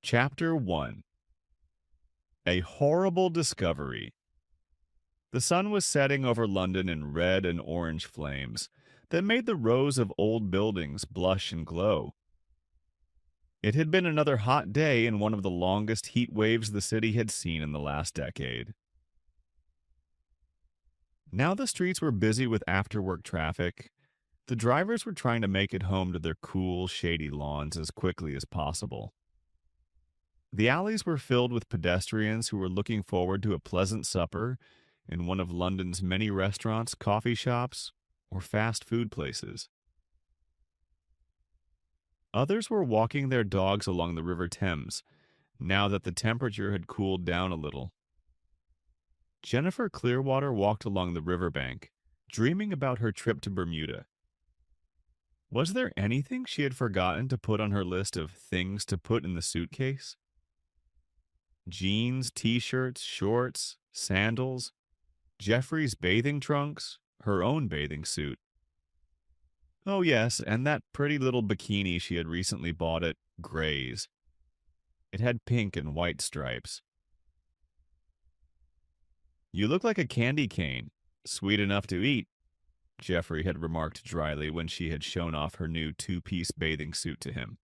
Chapter 1. A Horrible Discovery. The sun was setting over London in red and orange flames that made the rows of old buildings blush and glow. It had been another hot day in one of the longest heat waves the city had seen in the last decade. Now the streets were busy with after-work traffic. The drivers were trying to make it home to their cool, shady lawns as quickly as possible. The alleys were filled with pedestrians who were looking forward to a pleasant supper in one of London's many restaurants, coffee shops, or fast food places. Others were walking their dogs along the River Thames, now that the temperature had cooled down a little. Jennifer Clearwater walked along the riverbank, dreaming about her trip to Bermuda. Was there anything she had forgotten to put on her list of things to put in the suitcase? Jeans, t-shirts, shorts, sandals, Jeffrey's bathing trunks, her own bathing suit. Oh yes, and that pretty little bikini she had recently bought at Gray's. It had pink and white stripes. You look like a candy cane, sweet enough to eat, Jeffrey had remarked dryly when she had shown off her new two-piece bathing suit to him.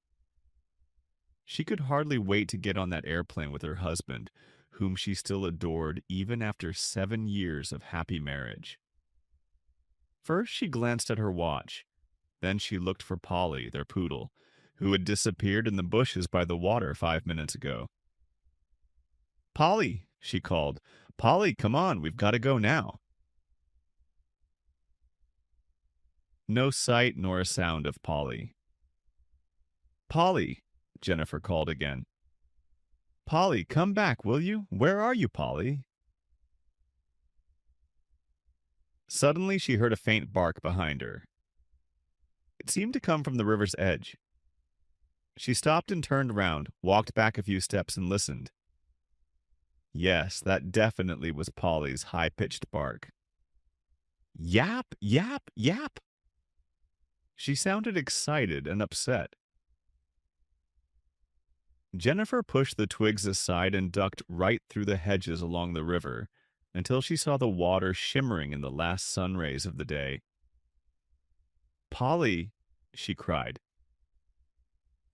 She could hardly wait to get on that airplane with her husband, whom she still adored even after 7 years of happy marriage. First, she glanced at her watch. Then she looked for Polly, their poodle, who had disappeared in the bushes by the water 5 minutes ago. "Polly," she called. "Polly, come on, we've got to go now." No sight nor a sound of Polly. "Polly," Jennifer called again. "Polly, come back, will you? Where are you, Polly?" Suddenly she heard a faint bark behind her. It seemed to come from the river's edge. She stopped and turned round, walked back a few steps and listened. Yes, that definitely was Polly's high-pitched bark. Yap, yap, yap. She sounded excited and upset. Jennifer pushed the twigs aside and ducked right through the hedges along the river until she saw the water shimmering in the last sun rays of the day. "Polly," she cried.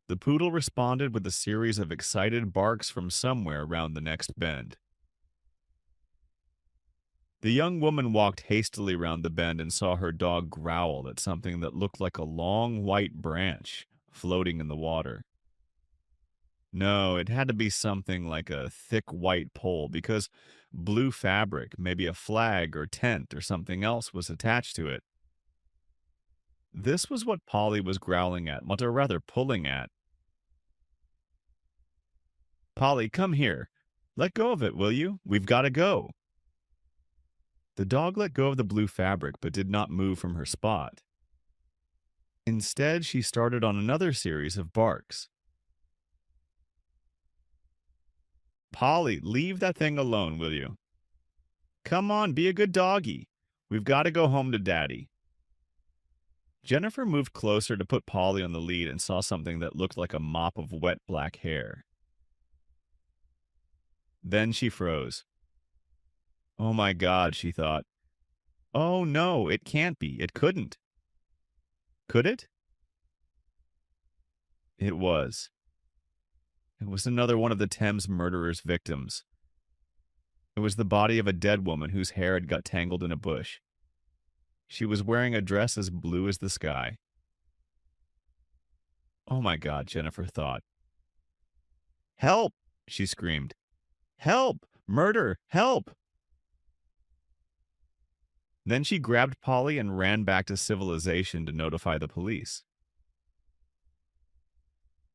The poodle responded with a series of excited barks from somewhere round the next bend. The young woman walked hastily round the bend and saw her dog growl at something that looked like a long white branch floating in the water. No, it had to be something like a thick white pole because blue fabric, maybe a flag or tent or something else, was attached to it. This was what Polly was growling at, or rather pulling at. "Polly, come here. Let go of it, will you? We've got to go." The dog let go of the blue fabric but did not move from her spot. Instead, she started on another series of barks. "Polly, leave that thing alone, will you? Come on, be a good doggy. We've got to go home to Daddy." Jennifer moved closer to put Polly on the lead and saw something that looked like a mop of wet black hair. Then she froze. Oh my God, she thought. Oh no, it can't be. It couldn't. Could it? It was. It was another one of the Thames Murderers' victims. It was the body of a dead woman whose hair had got tangled in a bush. She was wearing a dress as blue as the sky. Oh my God, Jennifer thought. "Help!" she screamed. "Help! Murder! Help!" Then she grabbed Polly and ran back to civilization to notify the police.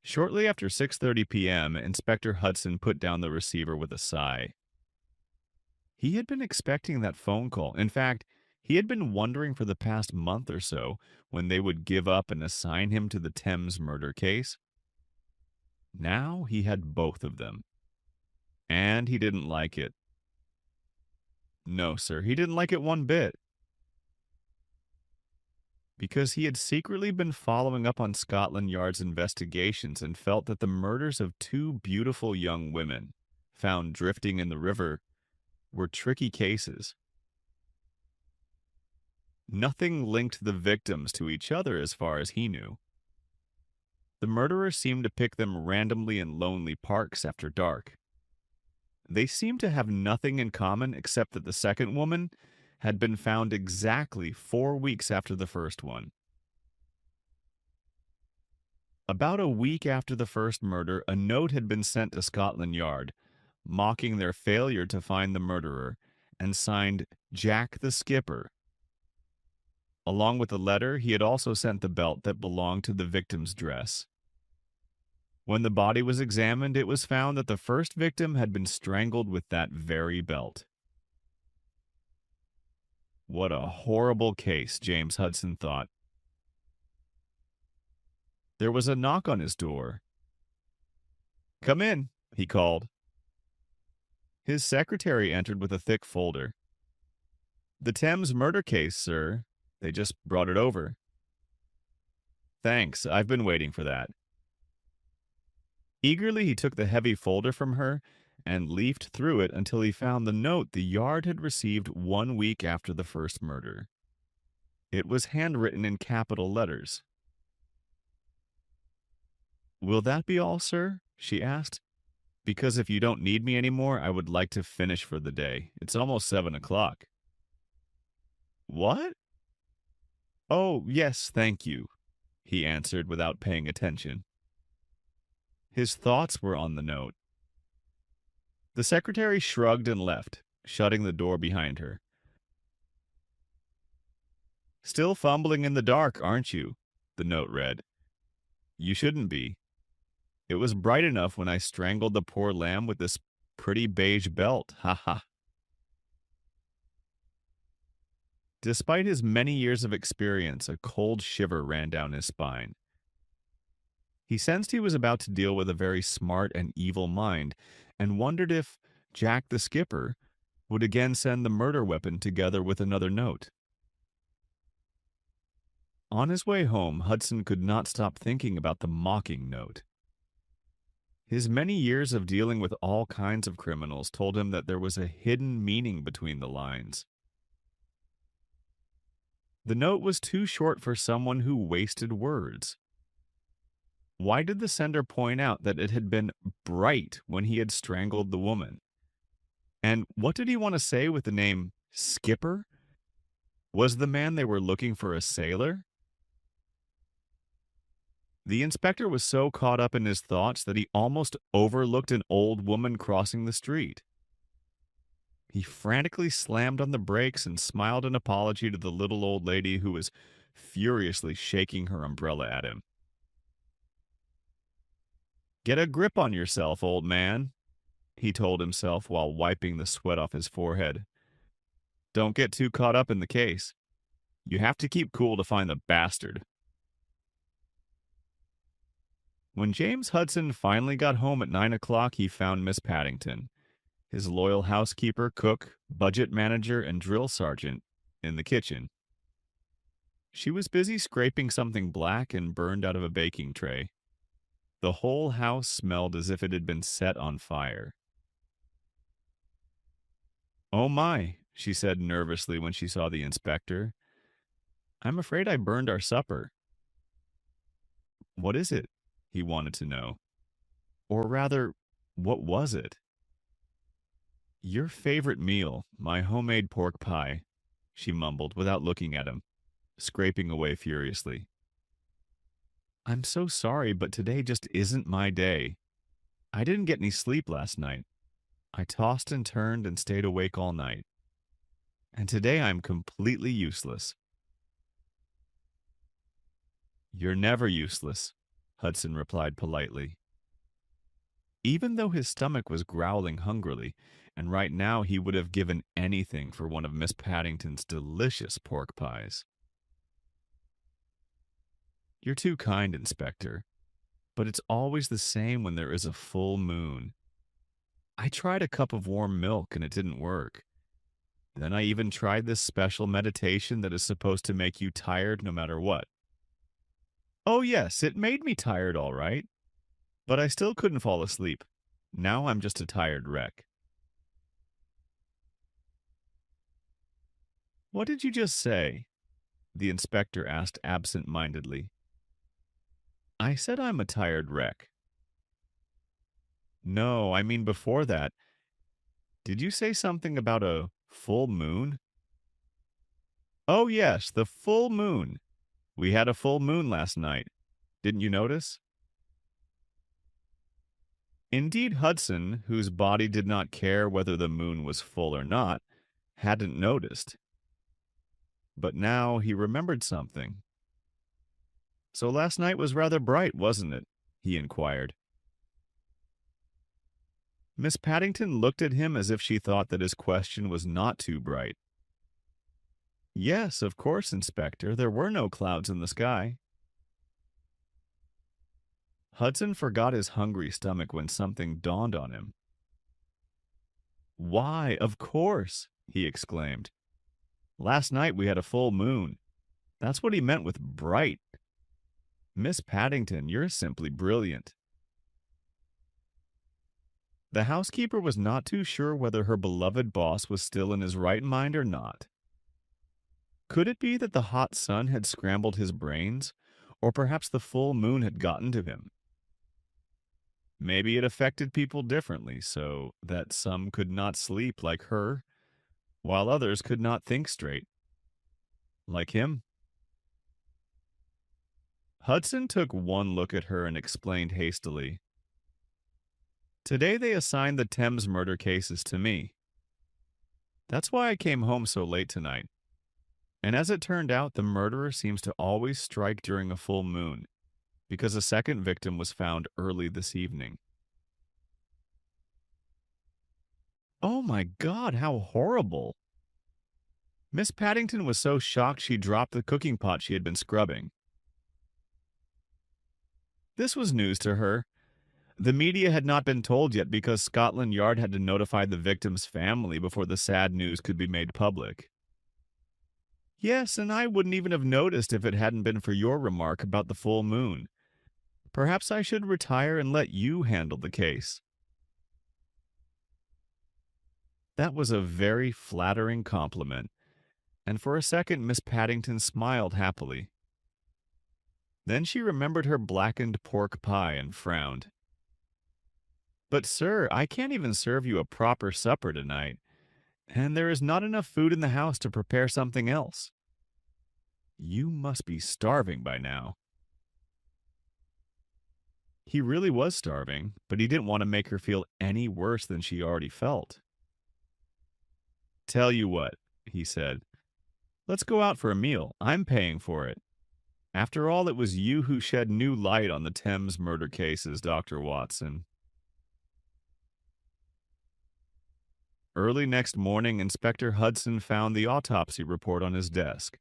Shortly after 6:30 p.m., Inspector Hudson put down the receiver with a sigh. He had been expecting that phone call. In fact, he had been wondering for the past month or so when they would give up and assign him to the Thames murder case. Now he had both of them. And he didn't like it. No, sir, he didn't like it one bit. Because he had secretly been following up on Scotland Yard's investigations and felt that the murders of two beautiful young women found drifting in the river were tricky cases. Nothing linked the victims to each other as far as he knew. The murderer seemed to pick them randomly in lonely parks after dark. They seemed to have nothing in common except that the second woman had been found exactly 4 weeks after the first one. About a week after the first murder, a note had been sent to Scotland Yard, mocking their failure to find the murderer, and signed Jack the Skipper. Along with the letter, he had also sent the belt that belonged to the victim's dress. When the body was examined, it was found that the first victim had been strangled with that very belt. What a horrible case, James Hudson thought. There was a knock on his door. "Come in," he called. His secretary entered with a thick folder. "The Thames murder case, sir. They just brought it over." "Thanks, I've been waiting for that." Eagerly, he took the heavy folder from her and leafed through it until he found the note the Yard had received 1 week after the first murder. It was handwritten in capital letters. "Will that be all, sir?" she asked. "Because if you don't need me anymore, I would like to finish for the day. It's almost 7 o'clock." "What?" "Oh, yes, thank you," he answered without paying attention. His thoughts were on the note. The secretary shrugged and left, shutting the door behind her. "Still fumbling in the dark, aren't you?" the note read. "You shouldn't be. It was bright enough when I strangled the poor lamb with this pretty beige belt. Ha ha." Despite his many years of experience, a cold shiver ran down his spine. He sensed he was about to deal with a very smart and evil mind, and wondered if Jack the Skipper would again send the murder weapon together with another note. On his way home, Hudson could not stop thinking about the mocking note. His many years of dealing with all kinds of criminals told him that there was a hidden meaning between the lines. The note was too short for someone who wasted words. Why did the sender point out that it had been bright when he had strangled the woman? And what did he want to say with the name Skipper? Was the man they were looking for a sailor? The inspector was so caught up in his thoughts that he almost overlooked an old woman crossing the street. He frantically slammed on the brakes and smiled an apology to the little old lady who was furiously shaking her umbrella at him. "Get a grip on yourself, old man," he told himself while wiping the sweat off his forehead. "Don't get too caught up in the case. You have to keep cool to find the bastard." When James Hudson finally got home at 9 o'clock, he found Miss Paddington, his loyal housekeeper, cook, budget manager, and drill sergeant, in the kitchen. She was busy scraping something black and burned out of a baking tray. The whole house smelled as if it had been set on fire. "Oh my," she said nervously when she saw the inspector. "I'm afraid I burned our supper." "What is it?" he wanted to know. Or rather, what was it? "Your favorite meal, my homemade pork pie," she mumbled without looking at him, scraping away furiously. "I'm so sorry, but today just isn't my day. I didn't get any sleep last night. I tossed and turned and stayed awake all night. And today I'm completely useless." "You're never useless," Hudson replied politely. Even though his stomach was growling hungrily, and right now he would have given anything for one of Miss Paddington's delicious pork pies. "You're too kind, Inspector, but it's always the same when there is a full moon. I tried a cup of warm milk and it didn't work. Then I even tried this special meditation that is supposed to make you tired no matter what. Oh, yes, it made me tired, all right, but I still couldn't fall asleep. Now I'm just a tired wreck. What did you just say? The inspector asked absent-mindedly. I said I'm a tired wreck. No, I mean before that. Did you say something about a full moon? Oh, yes, the full moon. We had a full moon last night. Didn't you notice? Indeed, Hudson, whose body did not care whether the moon was full or not, hadn't noticed. But now he remembered something. So last night was rather bright, wasn't it? He inquired. Miss Paddington looked at him as if she thought that his question was not too bright. Yes, of course, Inspector. There were no clouds in the sky. Hudson forgot his hungry stomach when something dawned on him. Why, of course, he exclaimed. Last night we had a full moon. That's what he meant with bright. Miss Paddington, you're simply brilliant. The housekeeper was not too sure whether her beloved boss was still in his right mind or not. Could it be that the hot sun had scrambled his brains, or perhaps the full moon had gotten to him? Maybe it affected people differently, so that some could not sleep like her, while others could not think straight. Like him. Hudson took one look at her and explained hastily. Today they assigned the Thames murder cases to me. That's why I came home so late tonight. And as it turned out, the murderer seems to always strike during a full moon, because a second victim was found early this evening. Oh my God, how horrible! Miss Paddington was so shocked she dropped the cooking pot she had been scrubbing. This was news to her. The media had not been told yet because Scotland Yard had to notify the victim's family before the sad news could be made public. Yes, and I wouldn't even have noticed if it hadn't been for your remark about the full moon. Perhaps I should retire and let you handle the case. That was a very flattering compliment, and for a second Miss Paddington smiled happily. Then she remembered her blackened pork pie and frowned. But, sir, I can't even serve you a proper supper tonight, and there is not enough food in the house to prepare something else. You must be starving by now. He really was starving, but he didn't want to make her feel any worse than she already felt. Tell you what, he said. Let's go out for a meal. I'm paying for it. After all, it was you who shed new light on the Thames murder cases, Dr. Watson. Early next morning, Inspector Hudson found the autopsy report on his desk.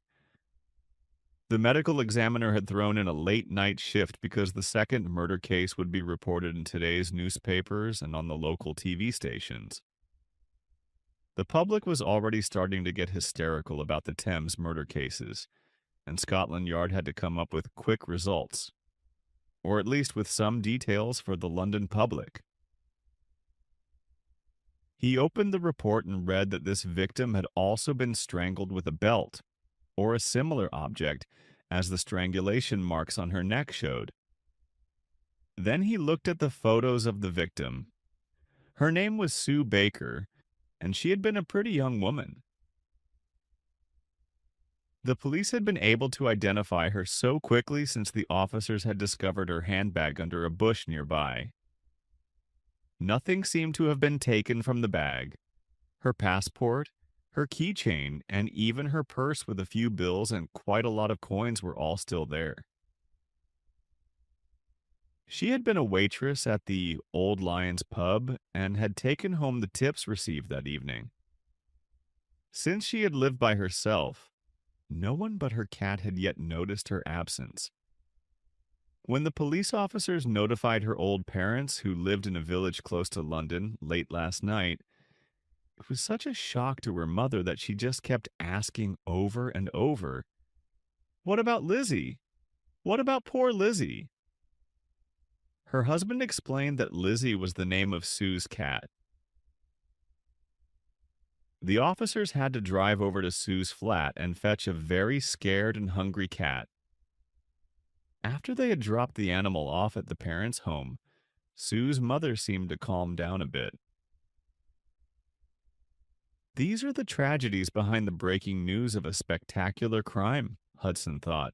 The medical examiner had thrown in a late-night shift because the second murder case would be reported in today's newspapers and on the local TV stations. The public was already starting to get hysterical about the Thames murder cases, and Scotland Yard had to come up with quick results, or at least with some details for the London public. He opened the report and read that this victim had also been strangled with a belt, or a similar object, as the strangulation marks on her neck showed. Then he looked at the photos of the victim. Her name was Sue Baker, and she had been a pretty young woman. The police had been able to identify her so quickly since the officers had discovered her handbag under a bush nearby. Nothing seemed to have been taken from the bag. Her passport, her keychain, and even her purse with a few bills and quite a lot of coins were all still there. She had been a waitress at the Old Lion's pub and had taken home the tips received that evening. Since she had lived by herself, no one but her cat had yet noticed her absence. When the police officers notified her old parents, who lived in a village close to London, late last night, It was such a shock to her mother that she just kept asking over and over, "What about Lizzie? What about poor Lizzie?" Her husband explained that Lizzie was the name of Sue's cat. The officers had to drive over to Sue's flat and fetch a very scared and hungry cat. After they had dropped the animal off at the parents' home, Sue's mother seemed to calm down a bit. These are the tragedies behind the breaking news of a spectacular crime, Hudson thought.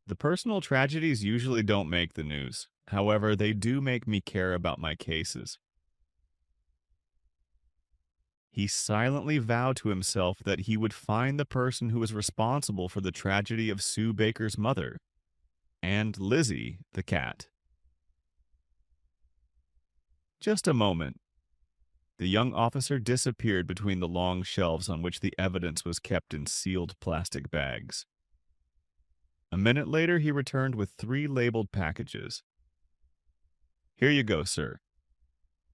The personal tragedies usually don't make the news. However, they do make me care about my cases. He silently vowed to himself that he would find the person who was responsible for the tragedy of Sue Baker's mother and Lizzie, the cat. Just a moment. The young officer disappeared between the long shelves on which the evidence was kept in sealed plastic bags. A minute later, he returned with 3 labeled packages. "Here you go, sir."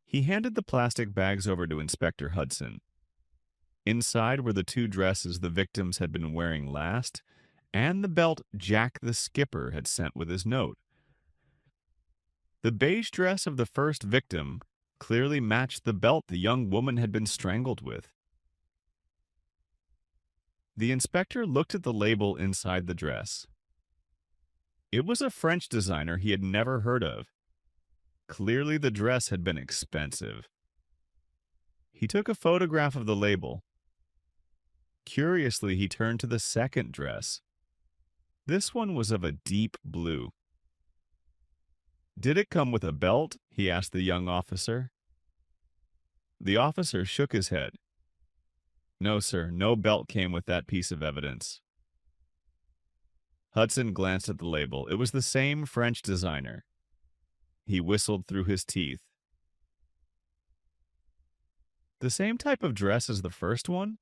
He handed the plastic bags over to Inspector Hudson. Inside were the 2 dresses the victims had been wearing last, and the belt Jack the Skipper had sent with his note. The beige dress of the first victim clearly matched the belt the young woman had been strangled with. The inspector looked at the label inside the dress. It was a French designer he had never heard of. Clearly the dress had been expensive. He took a photograph of the label. Curiously, he turned to the second dress. This one was of a deep blue. "Did it come with a belt?" he asked the young officer. The officer shook his head. "No, sir, no belt came with that piece of evidence." Hudson glanced at the label. It was the same French designer. He whistled through his teeth. "The same type of dress as the first one?"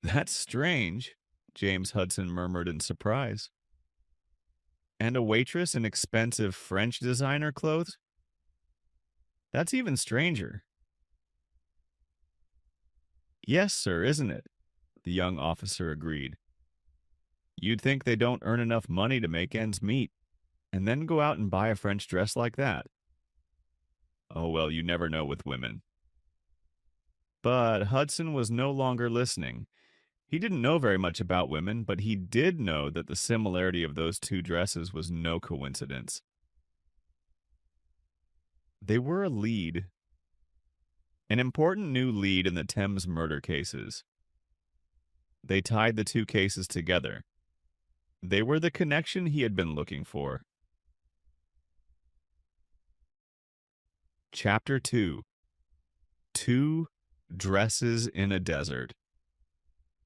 "That's strange," James Hudson murmured in surprise. "And a waitress in expensive French designer clothes? That's even stranger." "Yes, sir, isn't it?" the young officer agreed. "You'd think they don't earn enough money to make ends meet, and then go out and buy a French dress like that." "Oh, well, you never know with women." But Hudson was no longer listening. He didn't know very much about women, but he did know that the similarity of those 2 dresses was no coincidence. They were a lead, an important new lead in the Thames murder cases. They tied the 2 cases together. They were the connection he had been looking for. Chapter 2. 2 Dresses in a Desert.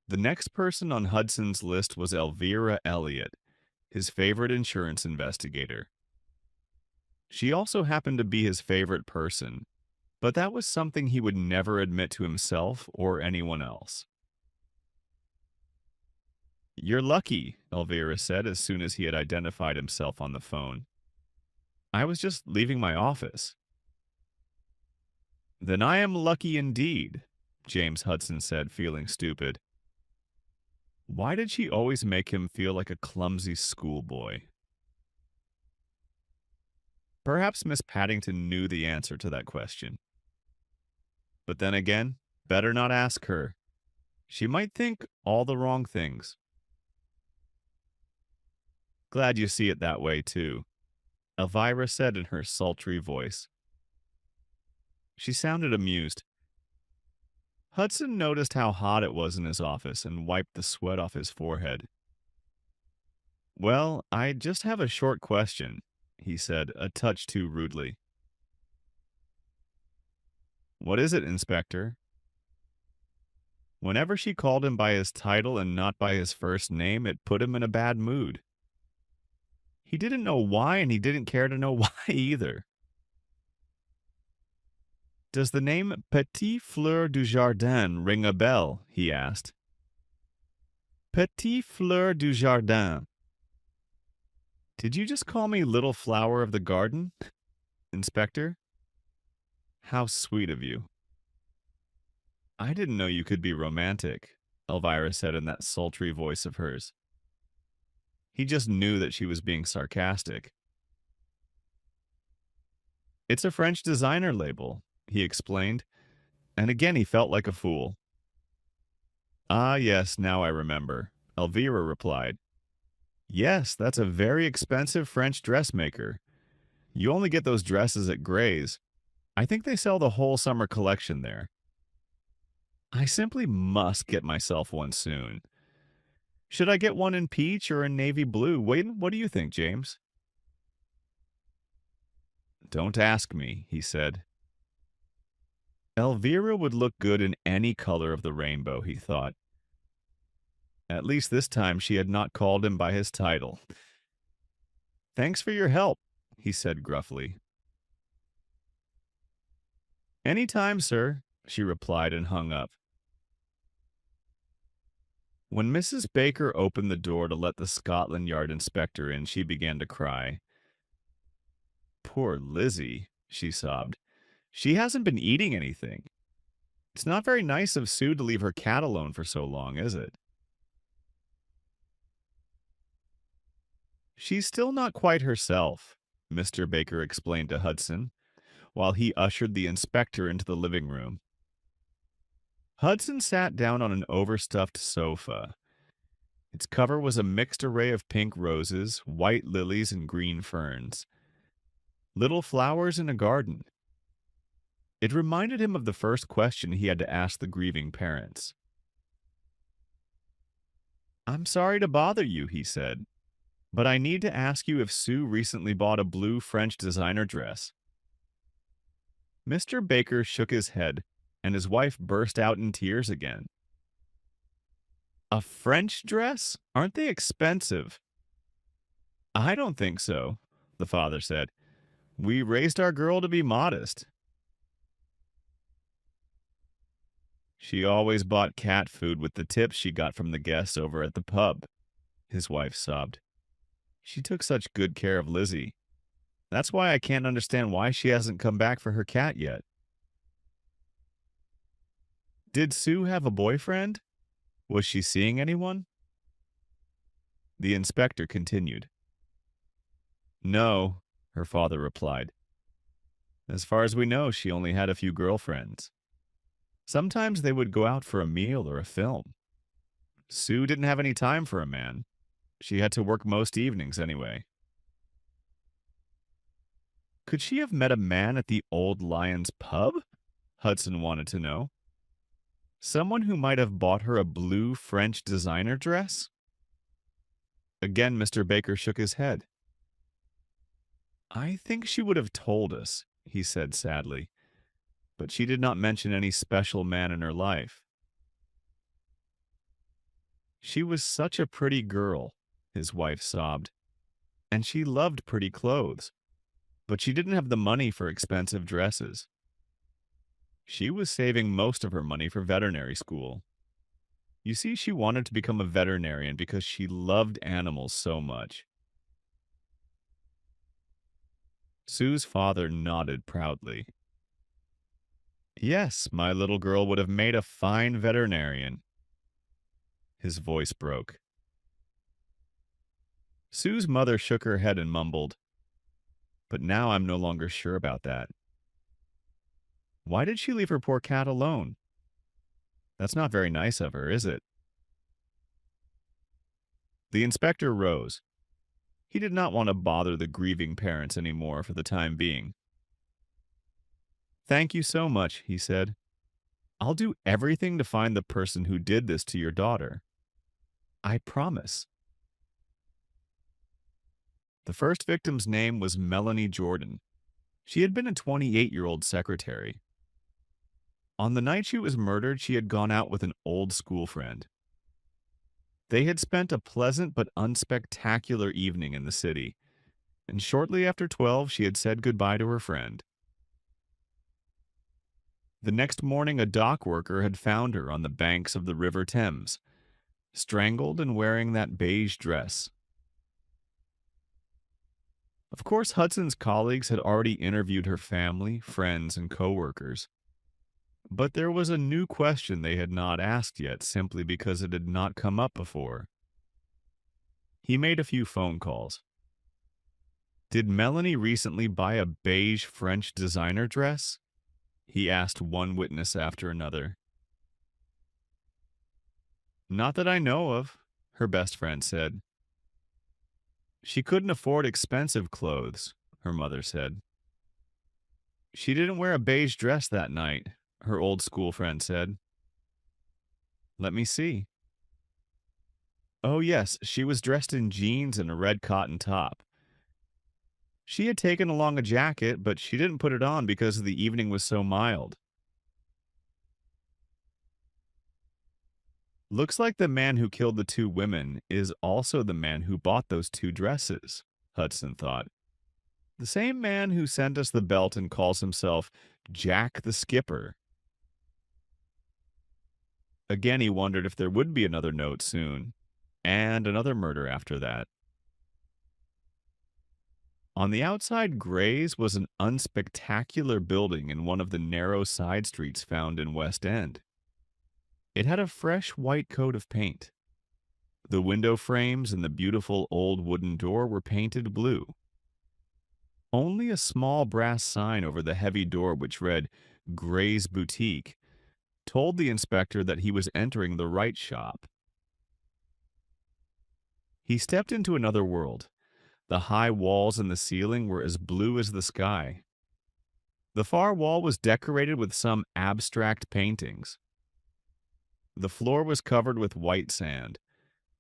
The next person on Hudson's list was Elvira Elliott, his favorite insurance investigator. She also happened to be his favorite person, but that was something he would never admit to himself or anyone else. "You're lucky," Elvira said as soon as he had identified himself on the phone. "I was just leaving my office." "Then I am lucky indeed," James Hudson said, feeling stupid. Why did she always make him feel like a clumsy schoolboy? Perhaps Miss Paddington knew the answer to that question. But then again, better not ask her. She might think all the wrong things. "Glad you see it that way, too," Elvira said in her sultry voice. She sounded amused. Hudson noticed how hot it was in his office and wiped the sweat off his forehead. "Well, I just have a short question," he said, a touch too rudely. "What is it, Inspector?" Whenever she called him by his title and not by his first name, it put him in a bad mood. He didn't know why, and he didn't care to know why either. "Does the name Petit Fleur du Jardin ring a bell?" he asked. Petit Fleur du Jardin. "Did you just call me Little Flower of the Garden, Inspector?" "How sweet of you." I didn't know you could be romantic, Elvira said in that sultry voice of hers. He just knew that she was being sarcastic. It's a French designer label, he explained, and again he felt like a fool. Ah, yes, now I remember, Elvira replied. Yes, that's a very expensive French dressmaker. You only get those dresses at Gray's. I think they sell the whole summer collection there. I simply must get myself one soon. Should I get one in peach or in navy blue? Wait, what do you think, James? Don't ask me, he said. Elvira would look good in any color of the rainbow, he thought. At least this time she had not called him by his title. Thanks for your help, he said gruffly. Any time, sir, she replied and hung up. When Mrs. Baker opened the door to let the Scotland Yard inspector in, she began to cry. Poor Lizzie, she sobbed. She hasn't been eating anything. It's not very nice of Sue to leave her cat alone for so long, is it? She's still not quite herself, Mr. Baker explained to Hudson, while he ushered the inspector into the living room. Hudson sat down on an overstuffed sofa. Its cover was a mixed array of pink roses, white lilies, and green ferns. Little flowers in a garden. It reminded him of the first question he had to ask the grieving parents. I'm sorry to bother you, he said, but I need to ask you if Sue recently bought a blue French designer dress. Mr. Baker shook his head, and his wife burst out in tears again. A French dress? Aren't they expensive? I don't think so, the father said. We raised our girl to be modest. She always bought cat food with the tips she got from the guests over at the pub, his wife sobbed. She took such good care of Lizzie. That's why I can't understand why she hasn't come back for her cat yet. Did Sue have a boyfriend? Was she seeing anyone? The inspector continued. No, her father replied. As far as we know, she only had a few girlfriends. Sometimes they would go out for a meal or a film. Sue didn't have any time for a man. She had to work most evenings anyway. Could she have met a man at the Old Lion's pub? Hudson wanted to know. Someone who might have bought her a blue French designer dress? Again, Mr. Baker shook his head. I think she would have told us, he said sadly, but she did not mention any special man in her life. She was such a pretty girl, his wife sobbed, and she loved pretty clothes, but she didn't have the money for expensive dresses. She was saving most of her money for veterinary school. You see, she wanted to become a veterinarian because she loved animals so much. Sue's father nodded proudly. Yes, my little girl would have made a fine veterinarian. His voice broke. Sue's mother shook her head and mumbled, but now I'm no longer sure about that. Why did she leave her poor cat alone? That's not very nice of her, is it? The inspector rose. He did not want to bother the grieving parents any more for the time being. Thank you so much, he said. I'll do everything to find the person who did this to your daughter. I promise. The first victim's name was Melanie Jordan. She had been a 28-year-old secretary. On the night she was murdered, she had gone out with an old school friend. They had spent a pleasant but unspectacular evening in the city, and shortly after 12 she had said goodbye to her friend. The next morning a dock worker had found her on the banks of the River Thames, strangled and wearing that beige dress. Of course, Hudson's colleagues had already interviewed her family, friends, and co-workers. But there was a new question they had not asked yet simply because it had not come up before. He made a few phone calls. Did Melanie recently buy a beige French designer dress? He asked one witness after another. Not that I know of, her best friend said. She couldn't afford expensive clothes, her mother said. She didn't wear a beige dress that night, her old school friend said. Let me see. Oh, yes, she was dressed in jeans and a red cotton top. She had taken along a jacket, but she didn't put it on because the evening was so mild. Looks like the man who killed the two women is also the man who bought those two dresses, Hudson thought. The same man who sent us the belt and calls himself Jack the Skipper. Again, he wondered if there would be another note soon, and another murder after that. On the outside Gray's was an unspectacular building in one of the narrow side streets found in West End. It had a fresh white coat of paint. The window frames and the beautiful old wooden door were painted blue. Only a small brass sign over the heavy door which read Gray's Boutique told the inspector that he was entering the right shop. He stepped into another world. The high walls and the ceiling were as blue as the sky. The far wall was decorated with some abstract paintings. The floor was covered with white sand.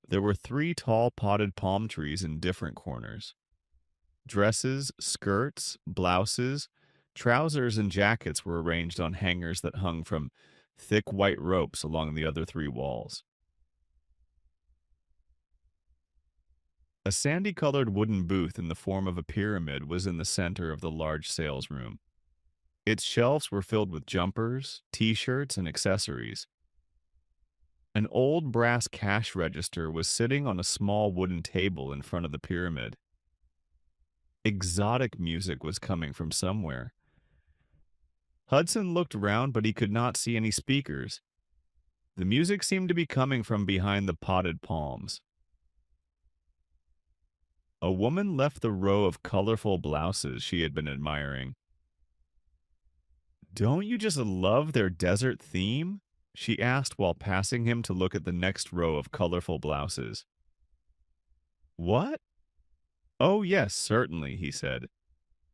There were 3 tall potted palm trees in different corners. Dresses, skirts, blouses, trousers, and jackets were arranged on hangers that hung from thick white ropes along the other 3 walls. A sandy-colored wooden booth in the form of a pyramid was in the center of the large sales room. Its shelves were filled with jumpers, T-shirts, and accessories. An old brass cash register was sitting on a small wooden table in front of the pyramid. Exotic music was coming from somewhere. Hudson looked around, but he could not see any speakers. The music seemed to be coming from behind the potted palms. A woman left the row of colorful blouses she had been admiring. Don't you just love their desert theme? She asked while passing him to look at the next row of colorful blouses. What? Oh, yes, certainly, he said.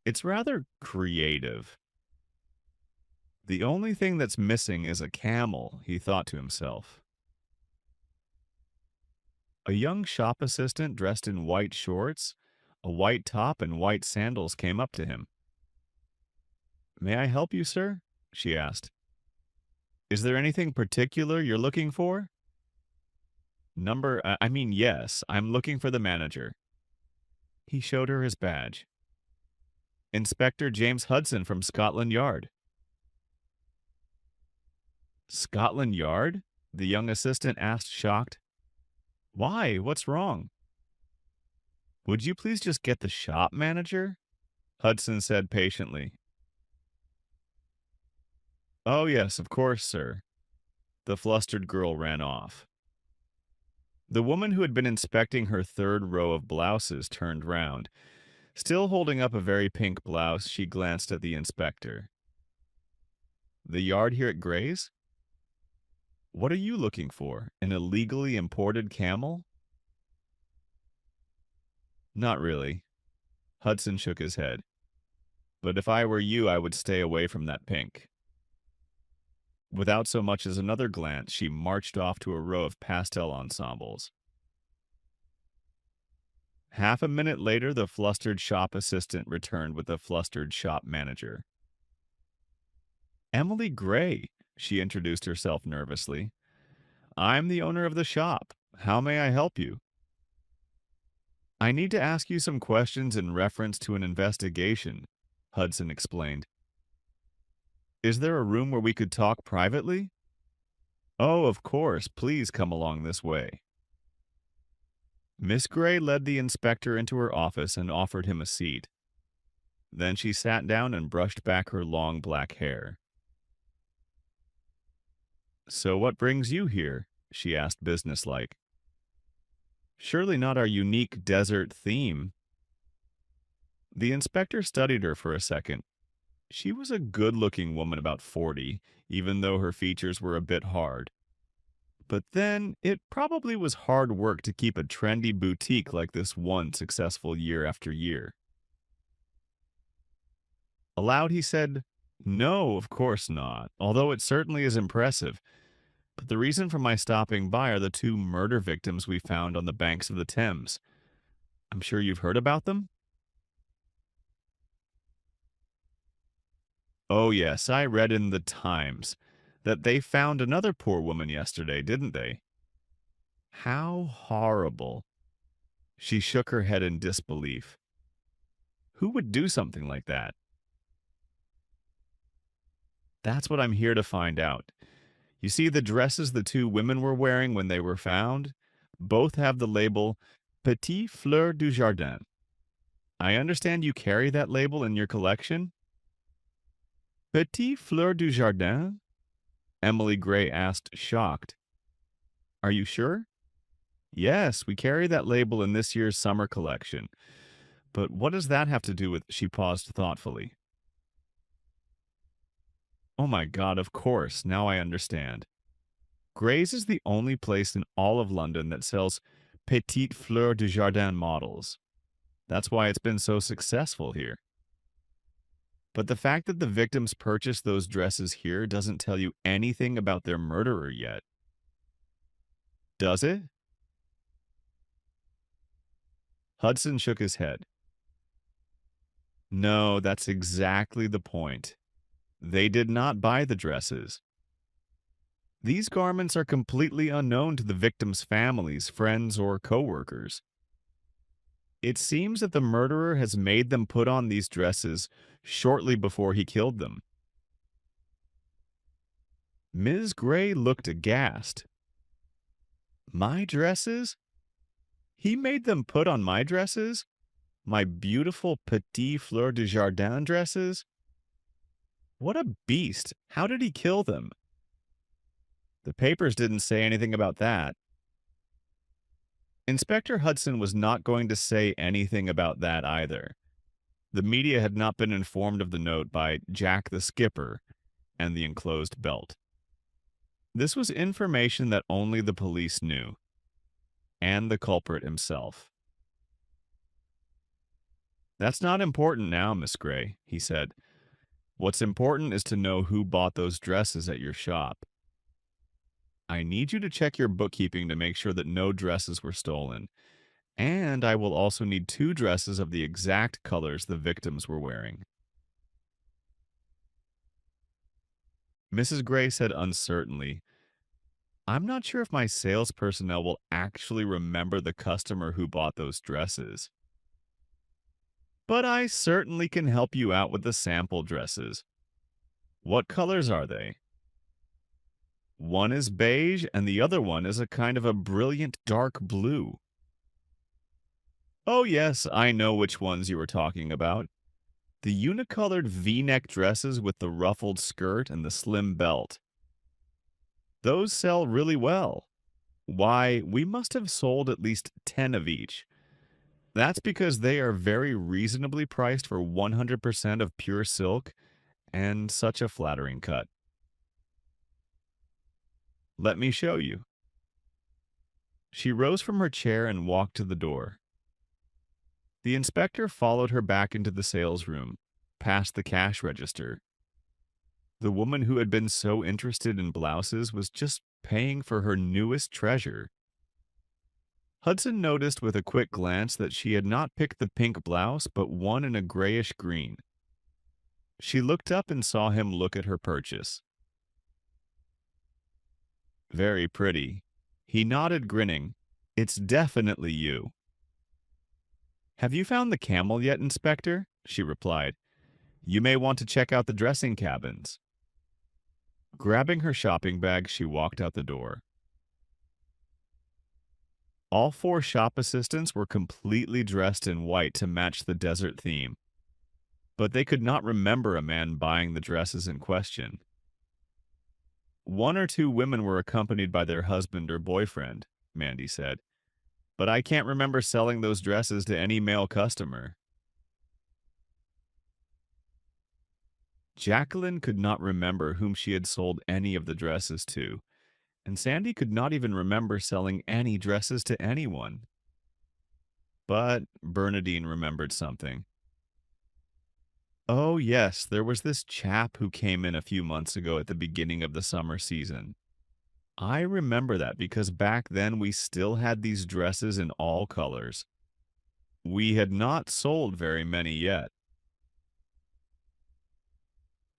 It's rather creative. The only thing that's missing is a camel, he thought to himself. A young shop assistant dressed in white shorts, a white top, and white sandals came up to him. May I help you, sir? She asked. Is there anything particular you're looking for? Yes, I'm looking for the manager. He showed her his badge. Inspector James Hudson from Scotland Yard. Scotland Yard? The young assistant asked, shocked. Why? What's wrong? Would you please just get the shop manager? Hudson said patiently. Oh, yes, of course, sir. The flustered girl ran off. The woman who had been inspecting her 3rd row of blouses turned round. Still holding up a very pink blouse, she glanced at the inspector. The yard here at Gray's? What are you looking for? An illegally imported camel? Not really. Hudson shook his head. But if I were you, I would stay away from that pink. Without so much as another glance, she marched off to a row of pastel ensembles. Half a minute later, the flustered shop assistant returned with the flustered shop manager. Emily Gray, she introduced herself nervously. I'm the owner of the shop. How may I help you? I need to ask you some questions in reference to an investigation, Hudson explained. Is there a room where we could talk privately? Oh, of course. Please come along this way. Miss Gray led the inspector into her office and offered him a seat. Then she sat down and brushed back her long black hair. So what brings you here? She asked businesslike. Surely not our unique desert theme. The inspector studied her for a second. She was a good-looking woman about 40, even though her features were a bit hard. But then, it probably was hard work to keep a trendy boutique like this one successful year after year. Aloud, he said, "No, of course not, although it certainly is impressive. But the reason for my stopping by are the two murder victims we found on the banks of the Thames. I'm sure you've heard about them?" "Oh, yes, I read in the Times that they found another poor woman yesterday, didn't they?" "How horrible." She shook her head in disbelief. Who would do something like that? That's what I'm here to find out. You see the dresses the two women were wearing when they were found? Both have the label Petit Fleur du Jardin. I understand you carry that label in your collection? Petit Fleur du Jardin? Emily Gray asked, shocked. Are you sure? Yes, we carry that label in this year's summer collection. But what does that have to do with? She paused thoughtfully. Oh my God, of course, now I understand. Gray's is the only place in all of London that sells Petite Fleur du Jardin models. That's why it's been so successful here. But the fact that the victims purchased those dresses here doesn't tell you anything about their murderer yet. Does it? Hudson shook his head. No, that's exactly the point. They did not buy the dresses. These garments are completely unknown to the victims' families, friends, or coworkers. It seems that the murderer has made them put on these dresses shortly before he killed them. Ms. Gray looked aghast. My dresses? He made them put on my dresses? My beautiful Petit Fleur du Jardin dresses? What a beast! How did he kill them? The papers didn't say anything about that. Inspector Hudson was not going to say anything about that either. The media had not been informed of the note by Jack the Skipper and the enclosed belt. This was information that only the police knew, and the culprit himself. That's not important now, Miss Gray, he said. What's important is to know who bought those dresses at your shop. I need you to check your bookkeeping to make sure that no dresses were stolen, and I will also need two dresses of the exact colors the victims were wearing. Mrs. Gray said uncertainly, I'm not sure if my sales personnel will actually remember the customer who bought those dresses. But I certainly can help you out with the sample dresses. What colors are they? One is beige and the other one is a kind of a brilliant dark blue. Oh yes, I know which ones you were talking about. The unicolored V-neck dresses with the ruffled skirt and the slim belt. Those sell really well. Why, we must have sold at least 10 of each. That's because they are very reasonably priced for 100% of pure silk and such a flattering cut. Let me show you. She rose from her chair and walked to the door. The inspector followed her back into the sales room, past the cash register. The woman who had been so interested in blouses was just paying for her newest treasure. Hudson noticed with a quick glance that she had not picked the pink blouse, but one in a grayish green. She looked up and saw him look at her purchase. Very pretty. He nodded, grinning. It's definitely you. Have you found the camel yet, Inspector? She replied. You may want to check out the dressing cabins. Grabbing her shopping bag, she walked out the door. All four shop assistants were completely dressed in white to match the desert theme, but they could not remember a man buying the dresses in question. One or two women were accompanied by their husband or boyfriend, Mandy said. But I can't remember selling those dresses to any male customer. Jacqueline could not remember whom she had sold any of the dresses to, and Sandy could not even remember selling any dresses to anyone. But Bernadine remembered something. Oh, yes, there was this chap who came in a few months ago at the beginning of the summer season. I remember that because back then we still had these dresses in all colors. We had not sold very many yet.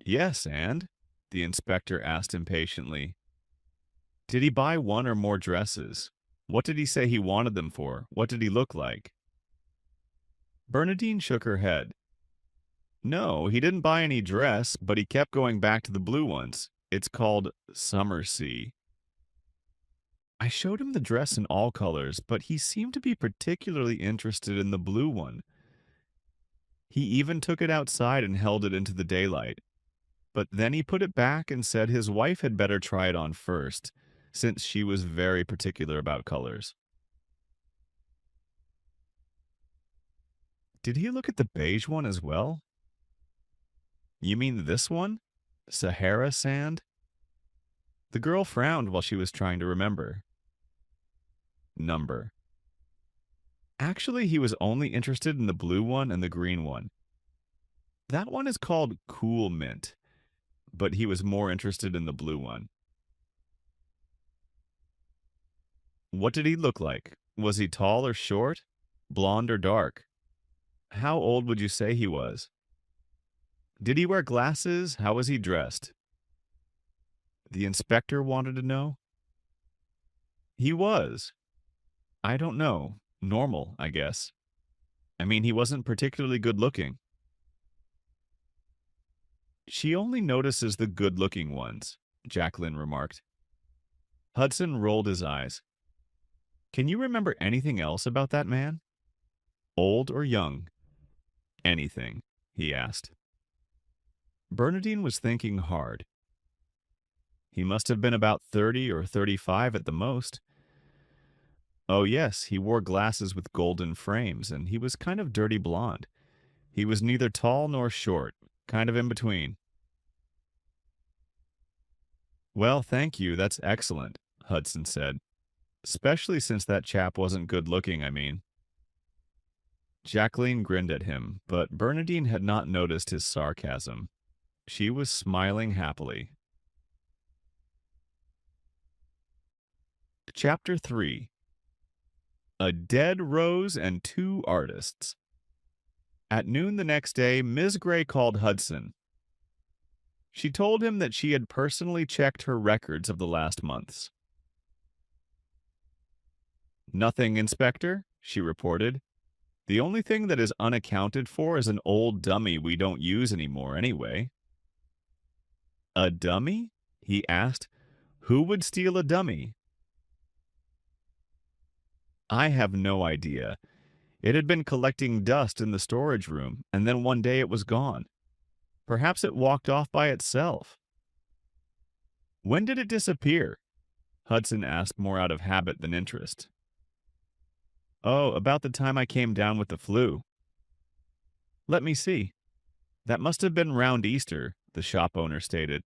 Yes, and? The inspector asked impatiently. Did he buy one or more dresses? What did he say he wanted them for? What did he look like? Bernadine shook her head. No, he didn't buy any dress, but he kept going back to the blue ones. It's called Summer Sea. I showed him the dress in all colors, but he seemed to be particularly interested in the blue one. He even took it outside and held it into the daylight. But then he put it back and said his wife had better try it on first, since she was very particular about colors. Did he look at the beige one as well? You mean this one? Sahara sand? The girl frowned while she was trying to remember. Number. Actually, he was only interested in the blue one and the green one. That one is called Cool Mint, but he was more interested in the blue one. What did he look like? Was he tall or short? Blonde or dark? How old would you say he was? Did he wear glasses? How was he dressed? The inspector wanted to know. He was. I don't know. Normal, I guess. I mean, he wasn't particularly good looking. She only notices the good-looking ones, Jacqueline remarked. Hudson rolled his eyes. Can you remember anything else about that man? Old or young? Anything, he asked. Bernadine was thinking hard. He must have been about 30 or 35 at the most. Oh, yes, he wore glasses with golden frames, and he was kind of dirty blonde. He was neither tall nor short, kind of in between. Well, thank you, that's excellent, Hudson said. Especially since that chap wasn't good looking, I mean. Jacqueline grinned at him, but Bernadine had not noticed his sarcasm. She was smiling happily. Chapter 3. A Dead Rose and Two Artists. At noon the next day, Ms. Gray called Hudson. She told him that she had personally checked her records of the last months. Nothing, Inspector, she reported. The only thing that is unaccounted for is an old dummy we don't use anymore anyway. A dummy? He asked. Who would steal a dummy? I have no idea. It had been collecting dust in the storage room, and then one day it was gone. Perhaps it walked off by itself. When did it disappear? Hudson asked more out of habit than interest. Oh, about the time I came down with the flu. Let me see. That must have been round Easter, the shop owner stated.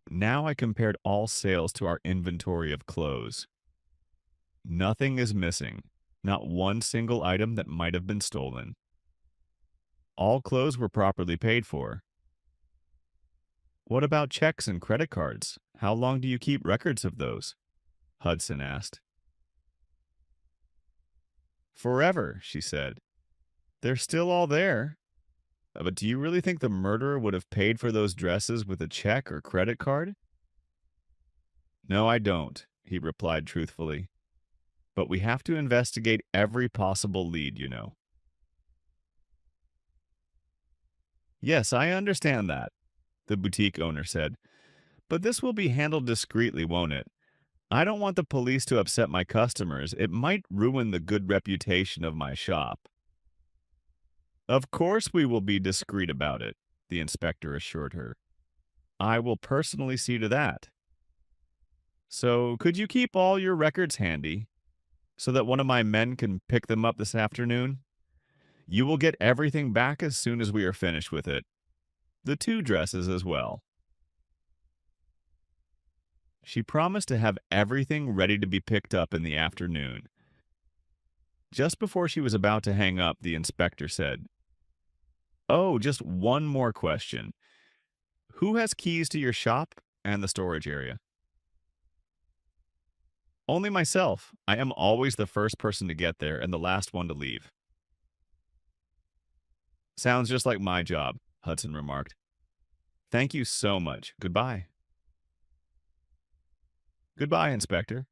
Now I compared all sales to our inventory of clothes. Nothing is missing, not one single item that might have been stolen. All clothes were properly paid for. What about checks and credit cards? How long do you keep records of those? Hudson asked. Forever, she said. They're still all there. But do you really think the murderer would have paid for those dresses with a check or credit card? No, I don't, he replied truthfully. But we have to investigate every possible lead, you know. Yes, I understand that, the boutique owner said. But this will be handled discreetly, won't it? I don't want the police to upset my customers. It might ruin the good reputation of my shop. Of course we will be discreet about it, the inspector assured her. I will personally see to that. So, could you keep all your records handy so that one of my men can pick them up this afternoon? You will get everything back as soon as we are finished with it. The two dresses as well. She promised to have everything ready to be picked up in the afternoon. Just before she was about to hang up, the inspector said, "Oh, just one more question. Who has keys to your shop and the storage area?" "Only myself. I am always the first person to get there and the last one to leave." "Sounds just like my job," Hudson remarked. "Thank you so much. Goodbye." "Goodbye, Inspector."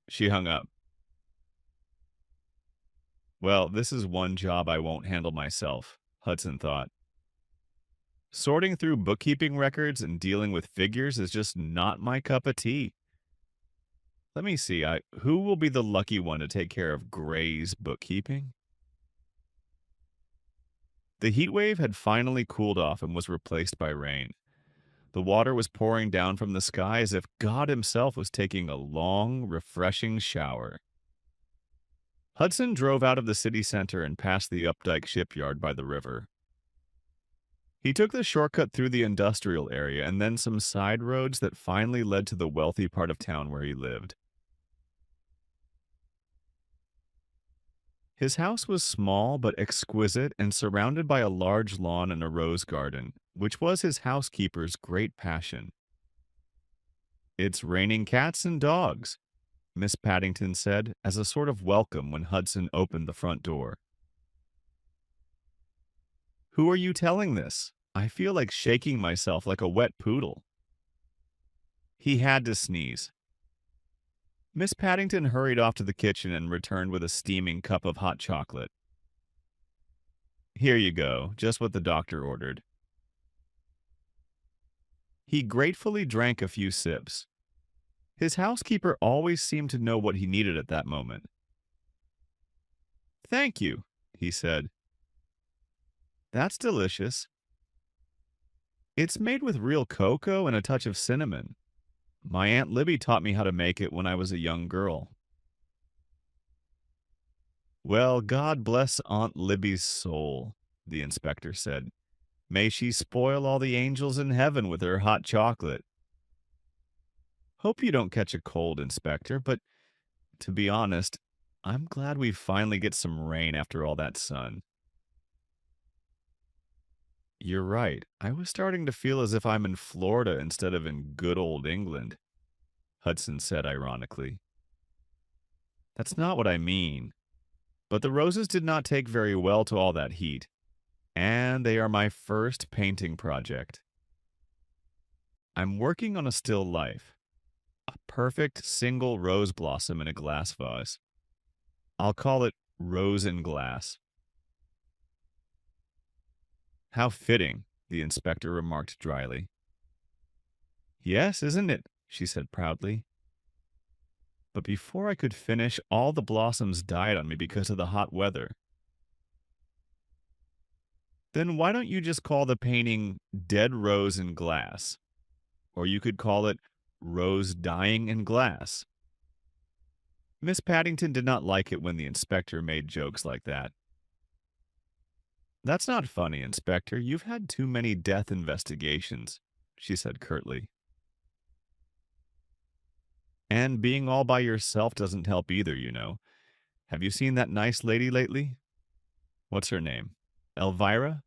She hung up. Well, this is one job I won't handle myself, Hudson thought. Sorting through bookkeeping records and dealing with figures is just not my cup of tea. Let me see, who will be the lucky one to take care of Gray's bookkeeping? The heat wave had finally cooled off and was replaced by rain. The water was pouring down from the sky as if God himself was taking a long, refreshing shower. Hudson drove out of the city center and past the Updike shipyard by the river. He took the shortcut through the industrial area and then some side roads that finally led to the wealthy part of town where he lived. His house was small but exquisite and surrounded by a large lawn and a rose garden, which was his housekeeper's great passion. "It's raining cats and dogs," Miss Paddington said as a sort of welcome when Hudson opened the front door. "Who are you telling this? I feel like shaking myself like a wet poodle." He had to sneeze. Miss Paddington hurried off to the kitchen and returned with a steaming cup of hot chocolate. "Here you go, just what the doctor ordered." He gratefully drank a few sips. His housekeeper always seemed to know what he needed at that moment. "Thank you," he said. "That's delicious. It's made with real cocoa and a touch of cinnamon. My Aunt Libby taught me how to make it when I was a young girl." "Well, God bless Aunt Libby's soul," the inspector said. "May she spoil all the angels in heaven with her hot chocolate." "Hope you don't catch a cold, Inspector, but to be honest, I'm glad we finally get some rain after all that sun." "You're right. I was starting to feel as if I'm in Florida instead of in good old England," Hudson said ironically. "That's not what I mean. But the roses did not take very well to all that heat, and they are my first painting project. I'm working on a still life, a perfect single rose blossom in a glass vase. I'll call it Rose in Glass." "How fitting," the inspector remarked dryly. "Yes, isn't it?" she said proudly. "But before I could finish, all the blossoms died on me because of the hot weather." "Then why don't you just call the painting Dead Rose in Glass? Or you could call it Rose Dying in Glass." Miss Paddington did not like it when the inspector made jokes like that. "That's not funny, Inspector. You've had too many death investigations," she said curtly. "And being all by yourself doesn't help either, you know. Have you seen that nice lady lately?" "What's her name? Elvira?"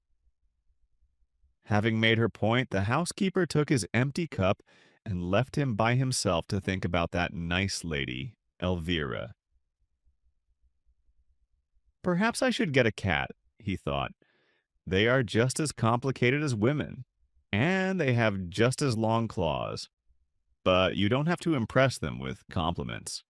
Having made her point, the housekeeper took his empty cup and left him by himself to think about that nice lady, Elvira. Perhaps I should get a cat, he thought. They are just as complicated as women, and they have just as long claws. But you don't have to impress them with compliments.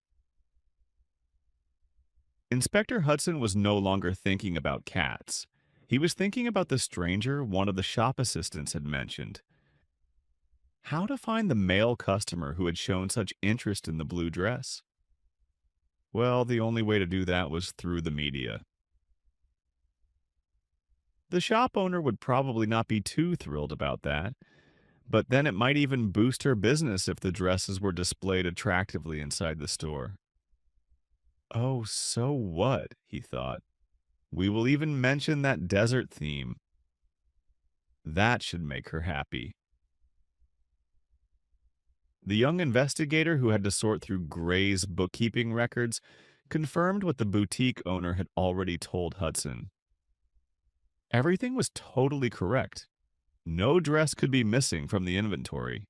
Inspector Hudson was no longer thinking about cats. He was thinking about the stranger one of the shop assistants had mentioned. How to find the male customer who had shown such interest in the blue dress? Well, the only way to do that was through the media. The shop owner would probably not be too thrilled about that, But then it might even boost her business if the dresses were displayed attractively inside the store. Oh, so what? He thought. We will even mention that desert theme. That should make her happy. The young investigator who had to sort through Gray's bookkeeping records confirmed what the boutique owner had already told Hudson. Everything was totally correct. No dress could be missing from the inventory.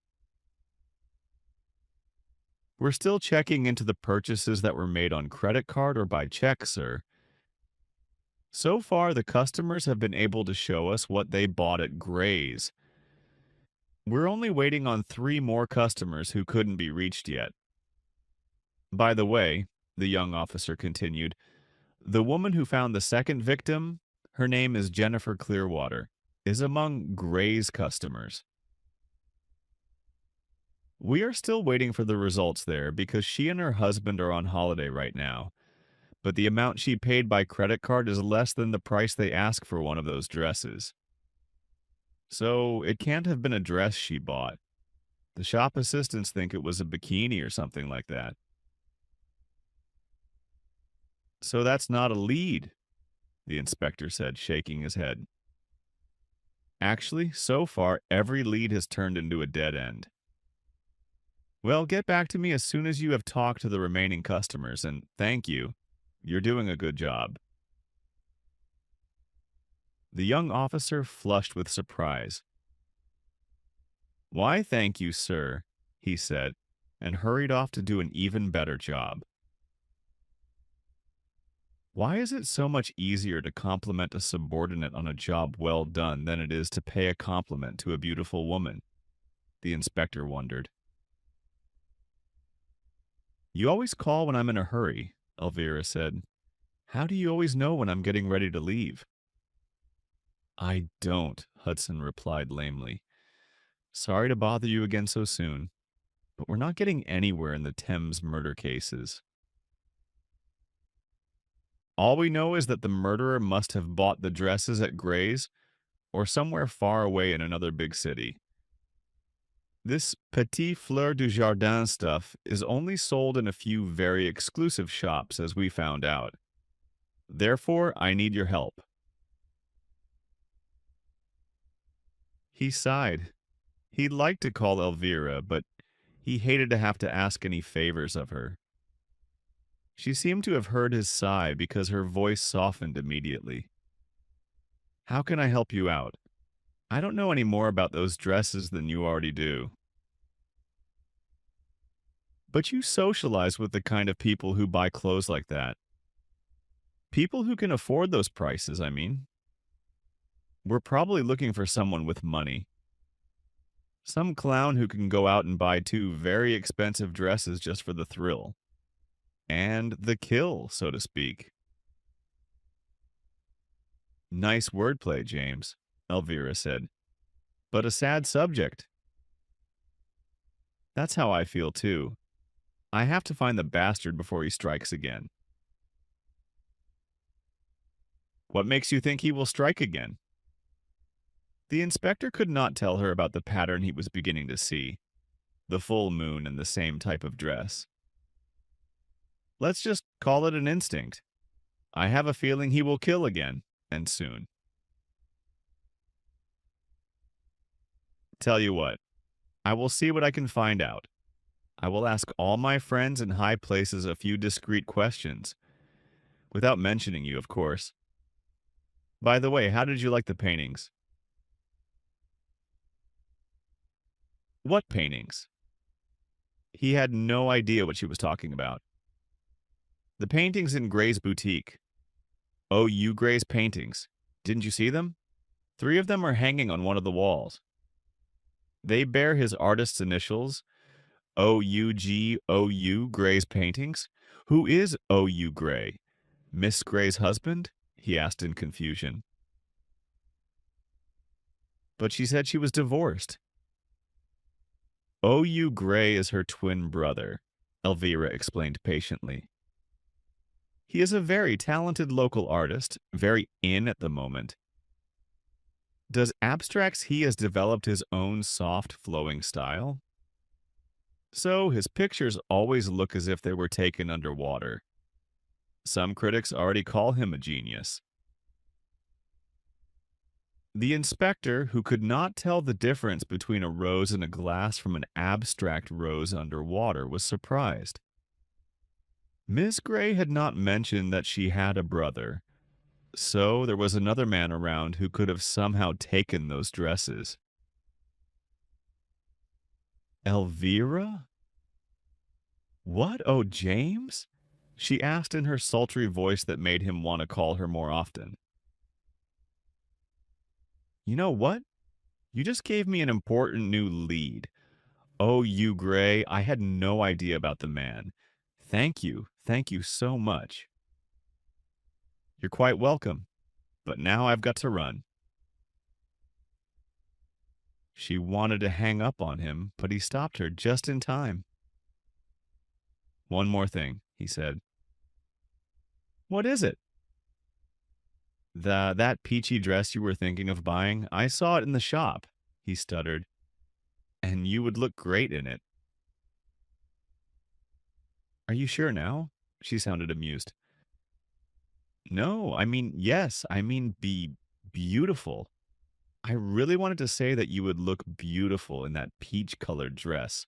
We're still checking into the purchases that were made on credit card or by check, sir. So far, the customers have been able to show us what they bought at Gray's. We're only waiting on 3 more customers who couldn't be reached yet. By the way, the young officer continued, the woman who found the second victim, her name is Jennifer Clearwater, is among Gray's customers. We are still waiting for the results there because she and her husband are on holiday right now, but the amount she paid by credit card is less than the price they ask for one of those dresses. So it can't have been a dress she bought. The shop assistants think it was a bikini or something like that. So that's not a lead, the inspector said, shaking his head. Actually, so far, every lead has turned into a dead end. Well, get back to me as soon as you have talked to the remaining customers, and thank you. You're doing a good job. The young officer flushed with surprise. Why, thank you, sir, he said, and hurried off to do an even better job. Why is it so much easier to compliment a subordinate on a job well done than it is to pay a compliment to a beautiful woman? The inspector wondered. You always call when I'm in a hurry, Elvira said. How do you always know when I'm getting ready to leave? I don't, Hudson replied lamely. Sorry to bother you again so soon, but we're not getting anywhere in the Thames murder cases. All we know is that the murderer must have bought the dresses at Gray's or somewhere far away in another big city. This Petit Fleur du Jardin stuff is only sold in a few very exclusive shops, as we found out. Therefore, I need your help. He sighed. He'd like to call Elvira, but he hated to have to ask any favors of her. She seemed to have heard his sigh because her voice softened immediately. How can I help you out? I don't know any more about those dresses than you already do. But you socialize with the kind of people who buy clothes like that. People who can afford those prices, I mean. We're probably looking for someone with money. Some clown who can go out and buy 2 very expensive dresses just for the thrill. And the kill, so to speak. Nice wordplay, James, Elvira said. But a sad subject. That's how I feel, too. I have to find the bastard before he strikes again. What makes you think he will strike again? The inspector could not tell her about the pattern he was beginning to see. The full moon and the same type of dress. Let's just call it an instinct. I have a feeling he will kill again, and soon. Tell you what, I will see what I can find out. I will ask all my friends in high places a few discreet questions. Without mentioning you, of course. By the way, how did you like the paintings? What paintings? He had no idea what she was talking about. The paintings in Gray's boutique. Oh, you Gray's paintings. Didn't you see them? 3 of them are hanging on one of the walls. They bear his artist's initials, O-U-G-O-U, Gray's paintings. Who is O-U Gray? Miss Gray's husband? He asked in confusion. But she said she was divorced. O.U. Gray is her twin brother, Elvira explained patiently. He is a very talented local artist, very in at the moment. Does Abstracts he has developed his own soft, flowing style? So his pictures always look as if they were taken underwater. Some critics already call him a genius. The inspector, who could not tell the difference between a rose in a glass from an abstract rose underwater, was surprised. Miss Gray had not mentioned that she had a brother, so there was another man around who could have somehow taken those dresses. Elvira? What? Oh, James? She asked in her sultry voice that made him want to call her more often. You know what? You just gave me an important new lead. Oh, you Gray, I had no idea about the man. Thank you. Thank you so much. You're quite welcome. But now I've got to run. She wanted to hang up on him, but he stopped her just in time. One more thing, he said. What is it? That peachy dress you were thinking of buying, I saw it in the shop, he stuttered. And you would look great in it. Are you sure now? She sounded amused. No, I mean, yes, I mean be beautiful. I really wanted to say that you would look beautiful in that peach-colored dress.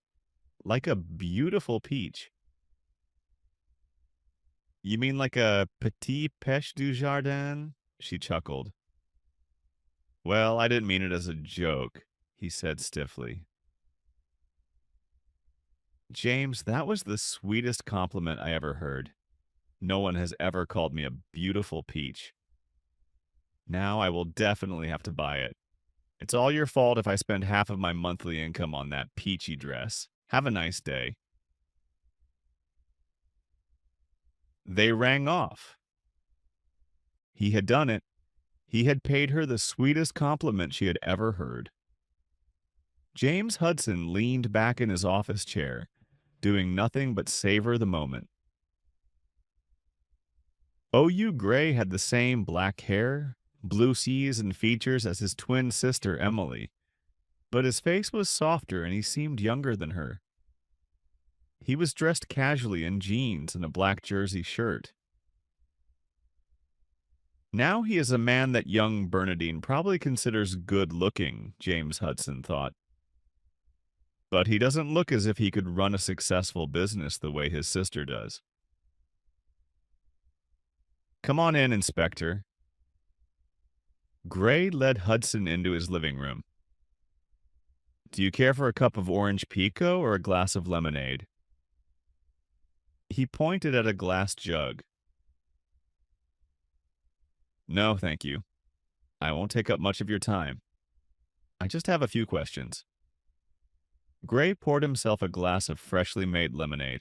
Like a beautiful peach. You mean like a petit pêche du jardin? She chuckled. Well, I didn't mean it as a joke, he said stiffly. James, that was the sweetest compliment I ever heard. No one has ever called me a beautiful peach. Now I will definitely have to buy it. It's all your fault if I spend half of my monthly income on that peachy dress. Have a nice day. They rang off. He had done it. He had paid her the sweetest compliment she had ever heard. James Hudson leaned back in his office chair, doing nothing but savor the moment. O.U. Gray had the same black hair, blue eyes, and features as his twin sister Emily, but his face was softer and he seemed younger than her. He was dressed casually in jeans and a black jersey shirt. Now he is a man that young Bernadine probably considers good-looking, James Hudson thought. But he doesn't look as if he could run a successful business the way his sister does. Come on in, Inspector. Gray led Hudson into his living room. Do you care for a cup of orange pico or a glass of lemonade? He pointed at a glass jug. No, thank you. I won't take up much of your time. I just have a few questions. Gray poured himself a glass of freshly made lemonade.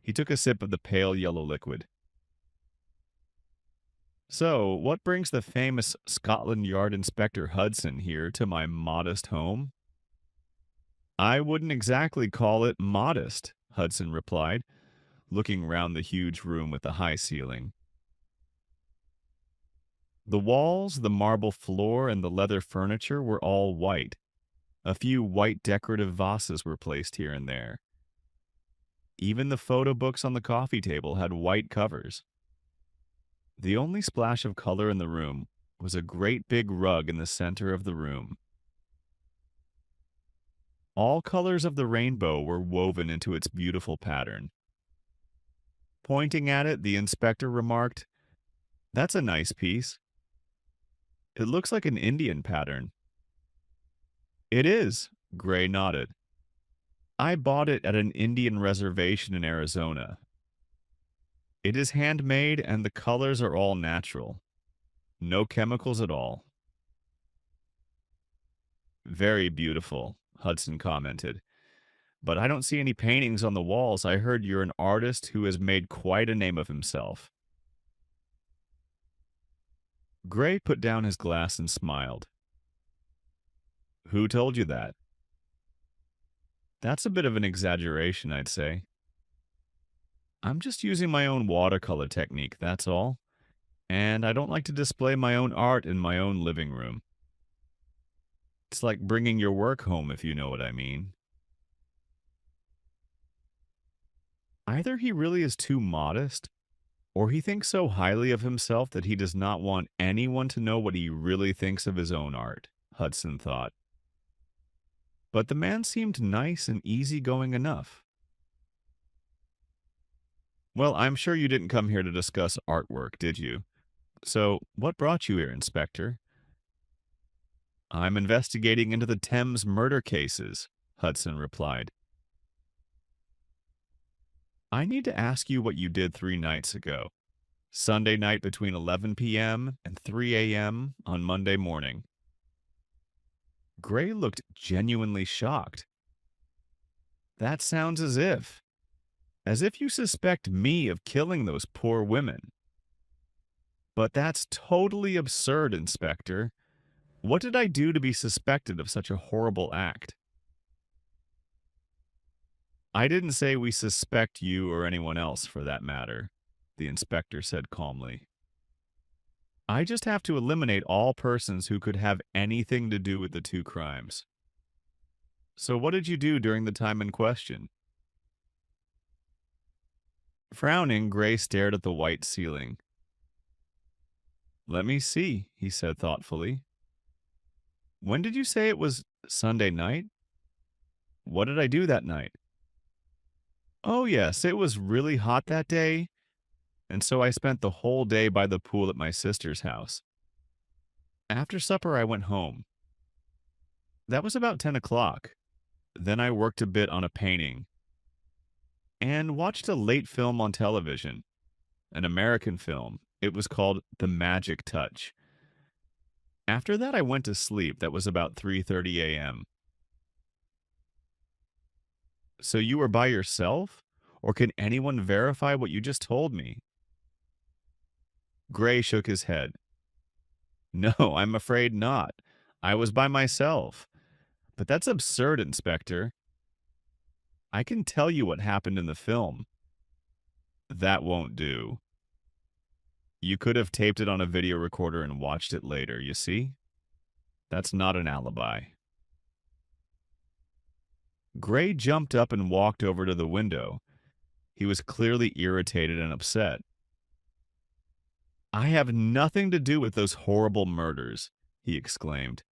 He took a sip of the pale yellow liquid. So, what brings the famous Scotland Yard Inspector Hudson here to my modest home? I wouldn't exactly call it modest, Hudson replied, looking round the huge room with the high ceiling. The walls, the marble floor, and the leather furniture were all white. A few white decorative vases were placed here and there. Even the photo books on the coffee table had white covers. The only splash of color in the room was a great big rug in the center of the room. All colors of the rainbow were woven into its beautiful pattern. Pointing at it, the inspector remarked, "That's a nice piece. It looks like an Indian pattern." It is, Gray nodded. I bought it at an Indian reservation in Arizona. It is handmade and the colors are all natural. No chemicals at all. Very beautiful, Hudson commented. But I don't see any paintings on the walls. I heard you're an artist who has made quite a name of himself. Gray put down his glass and smiled. Who told you that? That's a bit of an exaggeration, I'd say. I'm just using my own watercolor technique, that's all. And I don't like to display my own art in my own living room. It's like bringing your work home, if you know what I mean. Either he really is too modest, or he thinks so highly of himself that he does not want anyone to know what he really thinks of his own art, Hudson thought. But the man seemed nice and easygoing enough. Well, I'm sure you didn't come here to discuss artwork, did you? So, what brought you here, Inspector? I'm investigating into the Thames murder cases, Hudson replied. I need to ask you what you did 3 nights ago. Sunday night between 11 p.m. and 3 a.m. on Monday morning. Gray looked genuinely shocked. That sounds as if you suspect me of killing those poor women. But that's totally absurd, Inspector. What did I do to be suspected of such a horrible act? I didn't say we suspect you or anyone else, for that matter, the inspector said calmly. I just have to eliminate all persons who could have anything to do with the two crimes. So what did you do during the time in question? Frowning, Gray stared at the white ceiling. Let me see, he said thoughtfully. When did you say it was Sunday night? What did I do that night? Oh, yes, it was really hot that day, and so I spent the whole day by the pool at my sister's house. After supper, I went home. That was about 10 o'clock. Then I worked a bit on a painting and watched a late film on television, an American film. It was called The Magic Touch. After that, I went to sleep. That was about 3:30 a.m. So you were by yourself? Or can anyone verify what you just told me? Gray shook his head. No, I'm afraid not. I was by myself. But that's absurd, Inspector. I can tell you what happened in the film. That won't do. You could have taped it on a video recorder and watched it later, you see? That's not an alibi. Gray jumped up and walked over to the window. He was clearly irritated and upset. I have nothing to do with those horrible murders, he exclaimed.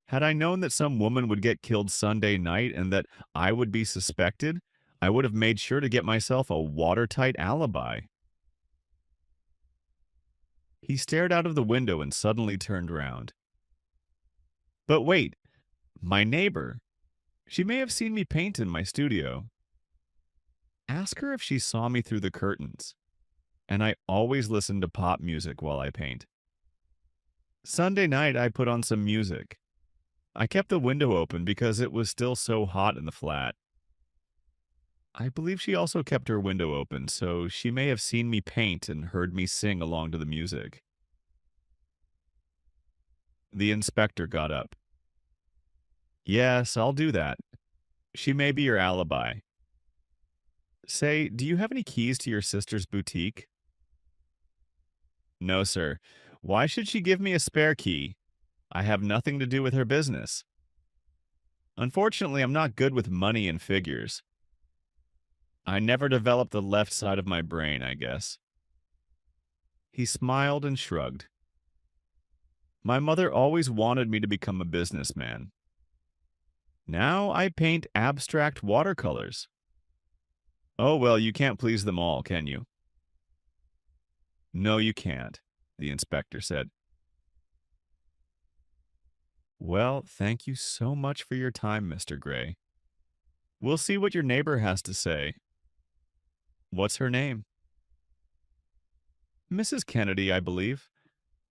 Had I known that some woman would get killed Sunday night and that I would be suspected, I would have made sure to get myself a watertight alibi. He stared out of the window and suddenly turned round. But wait, my neighbor. She may have seen me paint in my studio. Ask her if she saw me through the curtains. And I always listen to pop music while I paint. Sunday night, I put on some music. I kept the window open because it was still so hot in the flat. I believe she also kept her window open, so she may have seen me paint and heard me sing along to the music. The inspector got up. Yes, I'll do that. She may be your alibi. Say, do you have any keys to your sister's boutique? No, sir. Why should she give me a spare key? I have nothing to do with her business. Unfortunately, I'm not good with money and figures. I never developed the left side of my brain, I guess. He smiled and shrugged. My mother always wanted me to become a businessman. Now I paint abstract watercolors. Oh, well, you can't please them all, can you? No, you can't, the inspector said. Well, thank you so much for your time, Mr. Gray. We'll see what your neighbor has to say. What's her name? Mrs. Kennedy, I believe.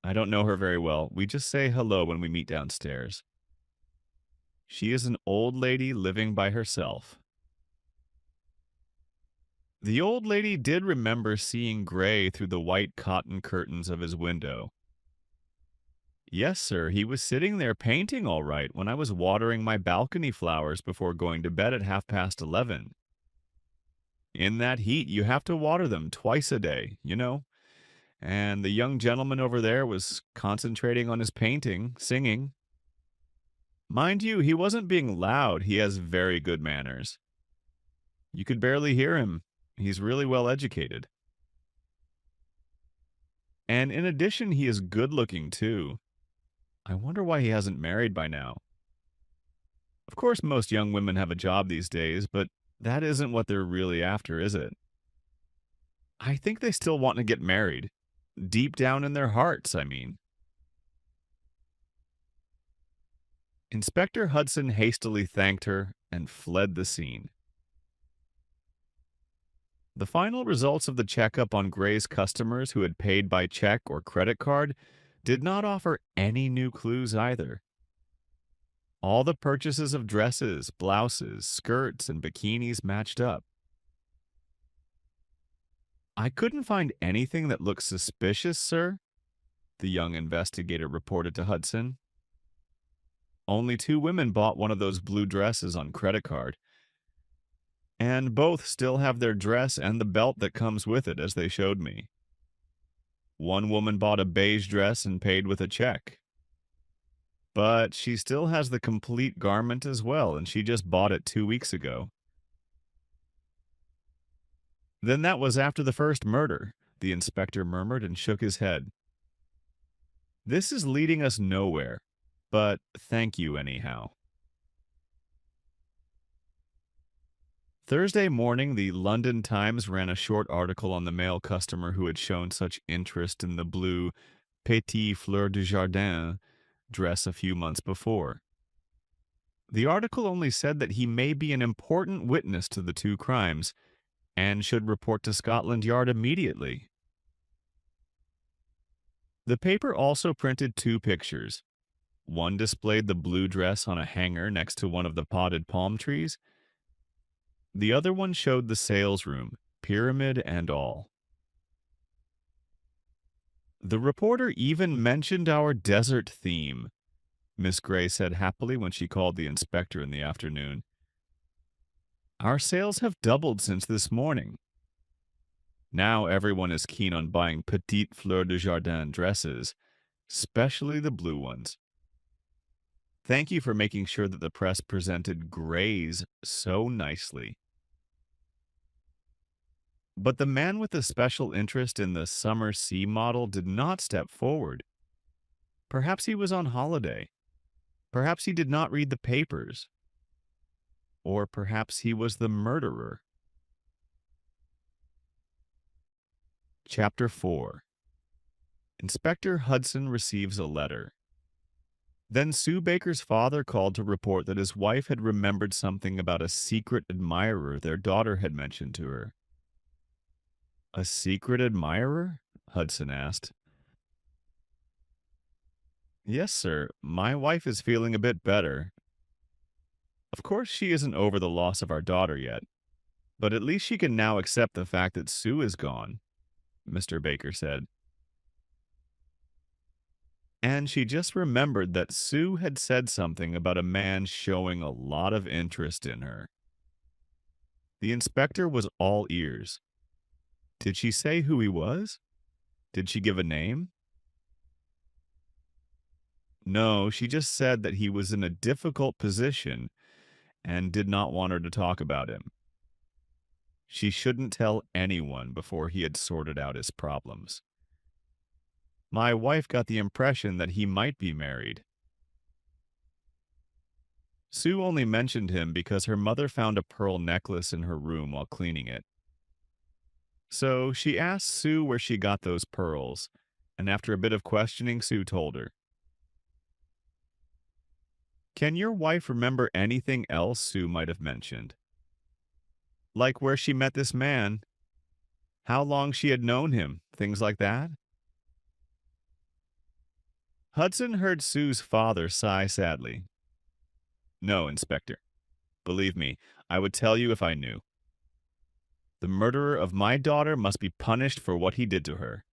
I don't know her very well. We just say hello when we meet downstairs. She is an old lady living by herself. The old lady did remember seeing Gray through the white cotton curtains of his window. Yes, sir, he was sitting there painting all right when I was watering my balcony flowers before going to bed at 11:30. In that heat, you have to water them twice a day, you know. And the young gentleman over there was concentrating on his painting, singing. Mind you, he wasn't being loud. He has very good manners. You could barely hear him. He's really well educated. And in addition, he is good looking too. I wonder why he hasn't married by now. Of course, most young women have a job these days, but that isn't what they're really after, is it? I think they still want to get married. Deep down in their hearts, I mean. Inspector Hudson hastily thanked her and fled the scene. The final results of the checkup on Gray's customers who had paid by check or credit card did not offer any new clues either. All the purchases of dresses, blouses, skirts, and bikinis matched up. I couldn't find anything that looked suspicious, sir, the young investigator reported to Hudson. Only two women bought one of those blue dresses on credit card, and both still have their dress and the belt that comes with it, as they showed me. One woman bought a beige dress and paid with a check. But she still has the complete garment as well, and she just bought it 2 weeks ago. Then that was after the first murder, the inspector murmured and shook his head. This is leading us nowhere, but thank you anyhow. Thursday morning, the London Times ran a short article on the male customer who had shown such interest in the blue Petit Fleur du Jardin dress a few months before. The article only said that he may be an important witness to the two crimes and should report to Scotland Yard immediately. The paper also printed two pictures. One displayed the blue dress on a hanger next to one of the potted palm trees. The other one showed the sales room, pyramid and all. The reporter even mentioned our desert theme, Miss Gray said happily when she called the inspector in the afternoon. Our sales have doubled since this morning. Now everyone is keen on buying Petite Fleur de Jardin dresses, especially the blue ones. Thank you for making sure that the press presented Gray's so nicely. But the man with the special interest in the summer sea model did not step forward. Perhaps he was on holiday. Perhaps he did not read the papers. Or perhaps he was the murderer. Chapter 4. Inspector Hudson receives a letter. Then Sue Baker's father called to report that his wife had remembered something about a secret admirer their daughter had mentioned to her. A secret admirer? Hudson asked. Yes, sir. My wife is feeling a bit better. Of course, she isn't over the loss of our daughter yet, but at least she can now accept the fact that Sue is gone, Mr. Baker said. And she just remembered that Sue had said something about a man showing a lot of interest in her. The inspector was all ears. Did she say who he was? Did she give a name? No, she just said that he was in a difficult position and did not want her to talk about him. She shouldn't tell anyone before he had sorted out his problems. My wife got the impression that he might be married. Sue only mentioned him because her mother found a pearl necklace in her room while cleaning it. So she asked Sue where she got those pearls, and after a bit of questioning, Sue told her. Can your wife remember anything else Sue might have mentioned? Like where she met this man, how long she had known him, things like that? Hudson heard Sue's father sigh sadly. No, Inspector. Believe me, I would tell you if I knew. The murderer of my daughter must be punished for what he did to her.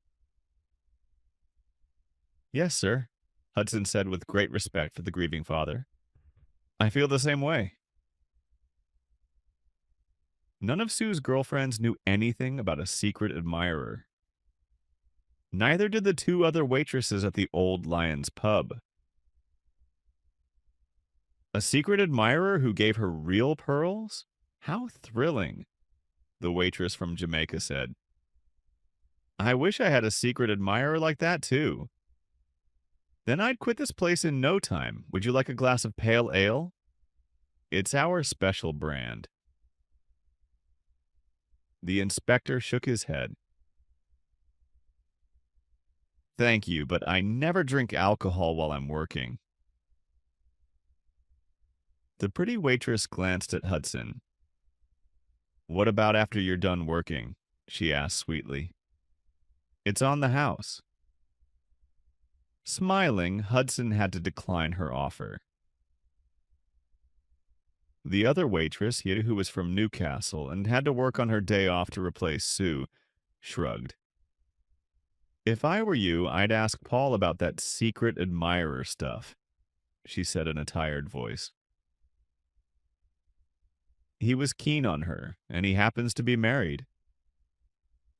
Yes, sir, Hudson said with great respect for the grieving father. I feel the same way. None of Sue's girlfriends knew anything about a secret admirer. Neither did the two other waitresses at the Old Lion's pub. A secret admirer who gave her real pearls? How thrilling, the waitress from Jamaica said. I wish I had a secret admirer like that, too. Then I'd quit this place in no time. Would you like a glass of pale ale? It's our special brand. The inspector shook his head. Thank you, but I never drink alcohol while I'm working. The pretty waitress glanced at Hudson. What about after you're done working? She asked sweetly. It's on the house. Smiling, Hudson had to decline her offer. The other waitress, who was from Newcastle and had to work on her day off to replace Sue, shrugged. If I were you, I'd ask Paul about that secret admirer stuff, she said in a tired voice. He was keen on her, and he happens to be married.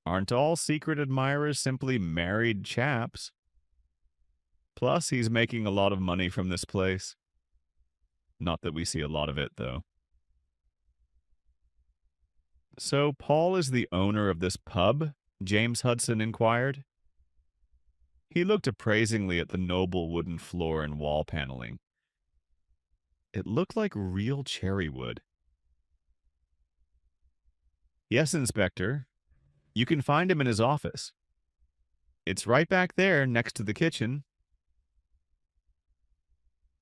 Aren't all secret admirers simply married chaps? Plus, he's making a lot of money from this place. Not that we see a lot of it, though. So Paul is the owner of this pub? James Hudson inquired. He looked appraisingly at the noble wooden floor and wall paneling. It looked like real cherry wood. Yes, Inspector. You can find him in his office. It's right back there, next to the kitchen.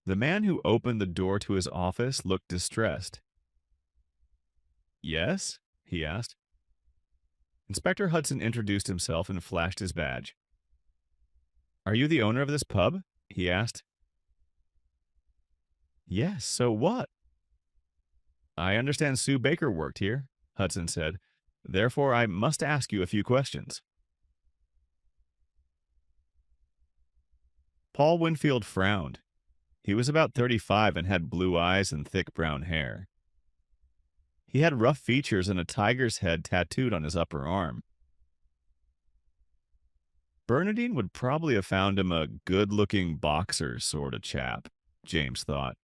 The man who opened the door to his office looked distressed. Yes? He asked. Inspector Hudson introduced himself and flashed his badge. Are you the owner of this pub? He asked. Yes, so what? I understand Sue Baker worked here, Hudson said. Therefore, I must ask you a few questions. Paul Winfield frowned. He was about 35 and had blue eyes and thick brown hair. He had rough features and a tiger's head tattooed on his upper arm. Bernadine would probably have found him a good-looking boxer sort of chap, James thought.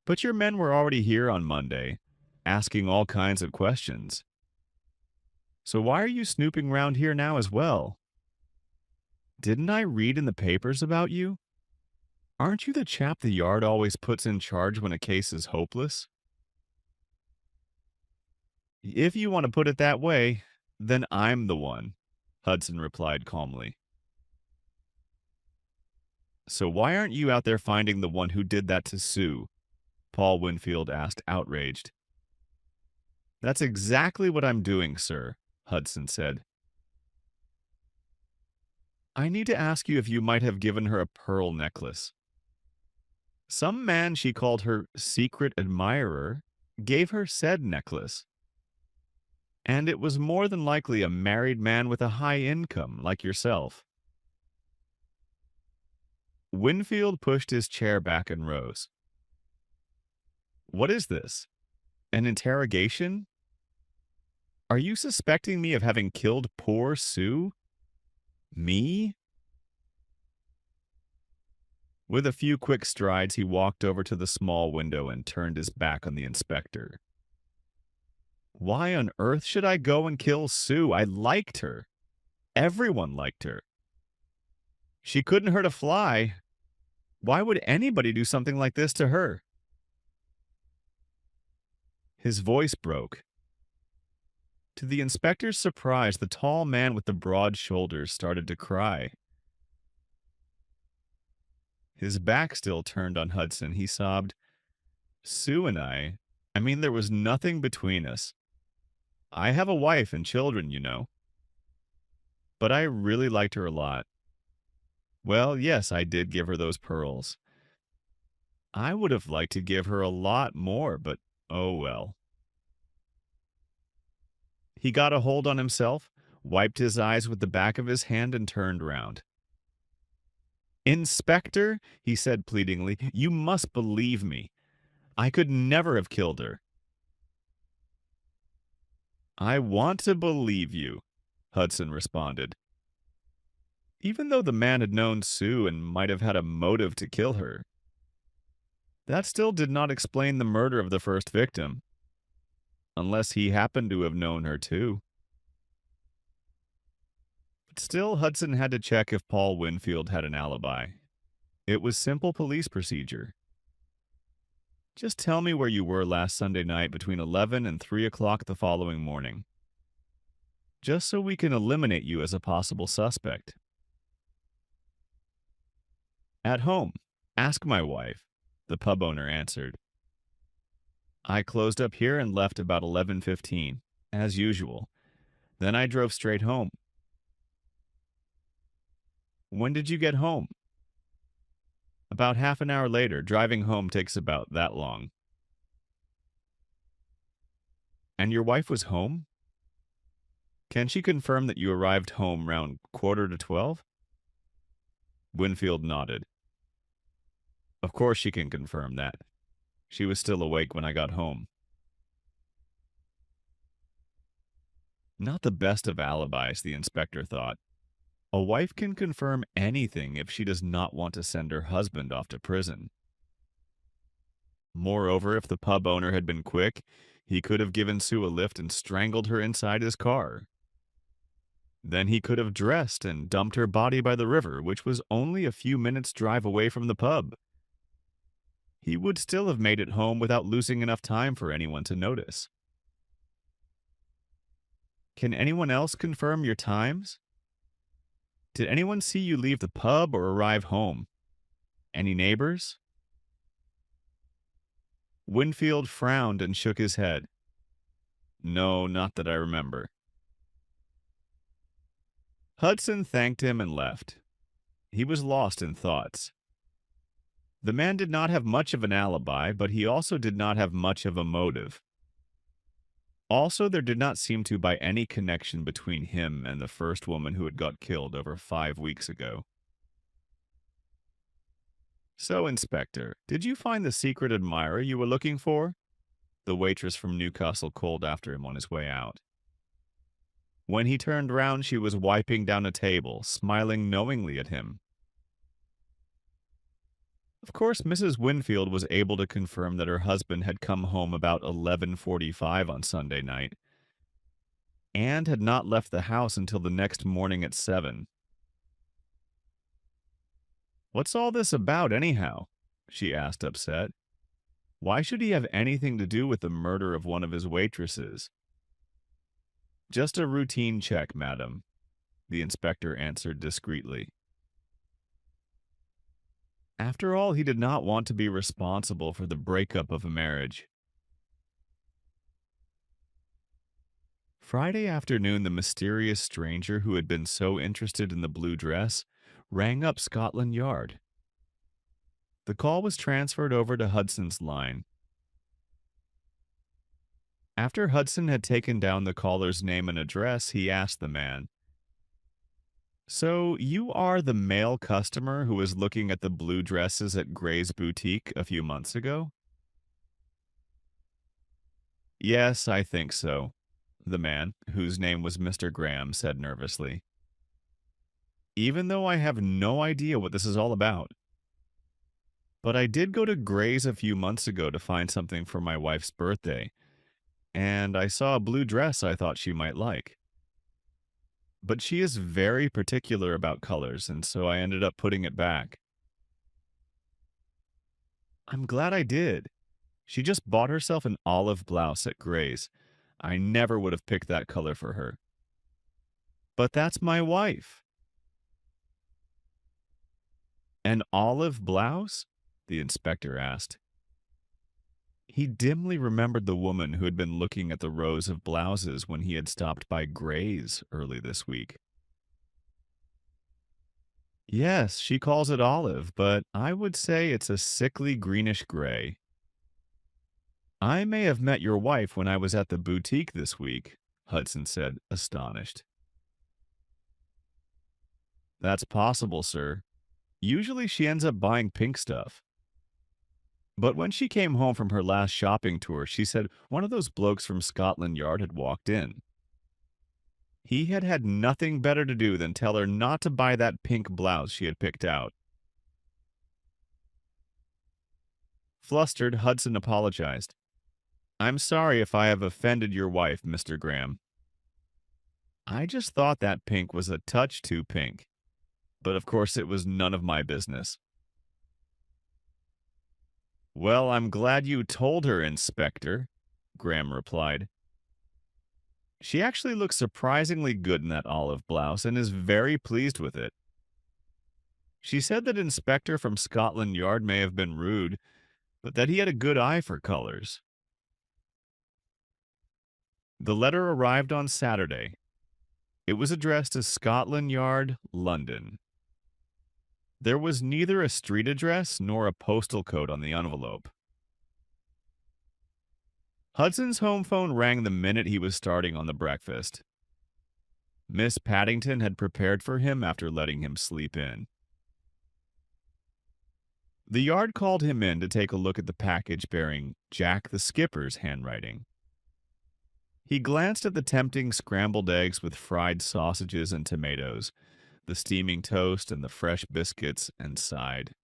But your men were already here on Monday, asking all kinds of questions. So why are you snooping round here now as well? Didn't I read in the papers about you? Aren't you the chap the yard always puts in charge when a case is hopeless? If you want to put it that way, then I'm the one, Hudson replied calmly. So why aren't you out there finding the one who did that to Sue? Paul Winfield asked, outraged. That's exactly what I'm doing, sir, Hudson said. I need to ask you if you might have given her a pearl necklace. Some man she called her secret admirer gave her said necklace. And it was more than likely a married man with a high income like yourself. Winfield pushed his chair back and rose. What is this? An interrogation? Are you suspecting me of having killed poor Sue? Me? With a few quick strides, he walked over to the small window and turned his back on the inspector. Why on earth should I go and kill Sue? I liked her. Everyone liked her. She couldn't hurt a fly. Why would anybody do something like this to her? His voice broke. To the inspector's surprise, the tall man with the broad shoulders started to cry. His back still turned on Hudson, he sobbed, Sue and I mean, there was nothing between us. I have a wife and children, you know. But I really liked her a lot. Well, yes, I did give her those pearls. I would have liked to give her a lot more, but oh well. He got a hold on himself, wiped his eyes with the back of his hand, and turned round. Inspector, he said pleadingly, you must believe me. I could never have killed her. I want to believe you, Hudson responded. Even though the man had known Sue and might have had a motive to kill her, that still did not explain the murder of the first victim, unless he happened to have known her too. But still, Hudson had to check if Paul Winfield had an alibi. It was simple police procedure. Just tell me where you were last Sunday night between 11 and 3 o'clock the following morning, just so we can eliminate you as a possible suspect. At home. Ask my wife, the pub owner answered. I closed up here and left about 11:15, as usual. Then I drove straight home. When did you get home? About half an hour later. Driving home takes about that long. And your wife was home? Can she confirm that you arrived home round 11:45? Winfield nodded. Of course she can confirm that. She was still awake when I got home. Not the best of alibis, the inspector thought. A wife can confirm anything if she does not want to send her husband off to prison. Moreover, if the pub owner had been quick, he could have given Sue a lift and strangled her inside his car. Then he could have dressed and dumped her body by the river, which was only a few minutes' drive away from the pub. He would still have made it home without losing enough time for anyone to notice. Can anyone else confirm your times? Did anyone see you leave the pub or arrive home? Any neighbors? Winfield frowned and shook his head. No, not that I remember. Hudson thanked him and left. He was lost in thoughts. The man did not have much of an alibi, but he also did not have much of a motive. Also, there did not seem to be any connection between him and the first woman who had got killed over 5 weeks ago. So, Inspector, did you find the secret admirer you were looking for? The waitress from Newcastle called after him on his way out. When he turned round, she was wiping down a table, smiling knowingly at him. Of course, Mrs. Winfield was able to confirm that her husband had come home about 11:45 on Sunday night and had not left the house until the next morning at 7. What's all this about, anyhow? She asked, upset. Why should he have anything to do with the murder of one of his waitresses? Just a routine check, madam, the inspector answered discreetly. After all, he did not want to be responsible for the breakup of a marriage. Friday afternoon, the mysterious stranger who had been so interested in the blue dress rang up Scotland Yard. The call was transferred over to Hudson's line. After Hudson had taken down the caller's name and address, he asked the man, So, you are the male customer who was looking at the blue dresses at Gray's boutique a few months ago? Yes, I think so, the man, whose name was Mr. Graham, said nervously. Even though I have no idea what this is all about. But I did go to Gray's a few months ago to find something for my wife's birthday, and I saw a blue dress I thought she might like. But she is very particular about colors, and so I ended up putting it back. I'm glad I did. She just bought herself an olive blouse at Gray's. I never would have picked that color for her. But that's my wife. An olive blouse? The inspector asked. He dimly remembered the woman who had been looking at the rows of blouses when he had stopped by Gray's early this week. Yes, she calls it olive, but I would say it's a sickly greenish gray. I may have met your wife when I was at the boutique this week, Hudson said, astonished. That's possible, sir. Usually she ends up buying pink stuff. But when she came home from her last shopping tour, she said one of those blokes from Scotland Yard had walked in. He had had nothing better to do than tell her not to buy that pink blouse she had picked out. Flustered, Hudson apologized. "I'm sorry if I have offended your wife, Mr. Graham. I just thought that pink was a touch too pink. But of course it was none of my business." "Well, I'm glad you told her, Inspector," Graham replied. "She actually looks surprisingly good in that olive blouse and is very pleased with it. She said that Inspector from Scotland Yard may have been rude, but that he had a good eye for colors." The letter arrived on Saturday. It was addressed to Scotland Yard, London. There was neither a street address nor a postal code on the envelope. Hudson's home phone rang the minute he was starting on the breakfast. Miss Paddington had prepared for him after letting him sleep in. The yard called him in to take a look at the package bearing Jack the Skipper's handwriting. He glanced at the tempting scrambled eggs with fried sausages and tomatoes, the steaming toast and the fresh biscuits, and sighed.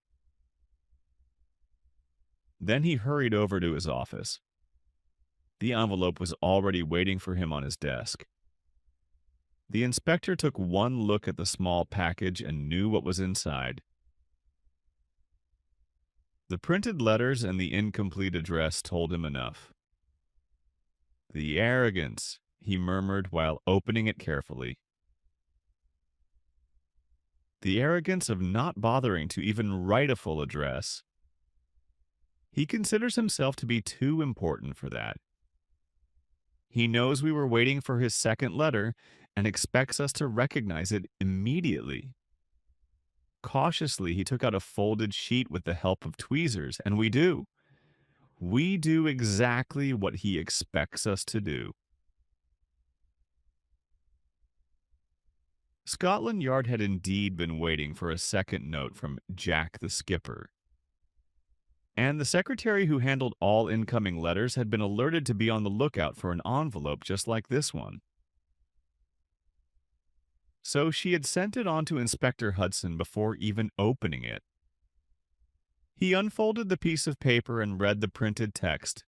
Then he hurried over to his office. The envelope was already waiting for him on his desk. The inspector took one look at the small package and knew what was inside. The printed letters and the incomplete address told him enough. "The arrogance," he murmured while opening it carefully. "The arrogance of not bothering to even write a full address. He considers himself to be too important for that. He knows we were waiting for his second letter and expects us to recognize it immediately." Cautiously, he took out a folded sheet with the help of tweezers, and we do. We do exactly what he expects us to do. Scotland Yard had indeed been waiting for a second note from Jack the Skipper. And the secretary who handled all incoming letters had been alerted to be on the lookout for an envelope just like this one. So she had sent it on to Inspector Hudson before even opening it. He unfolded the piece of paper and read the printed text.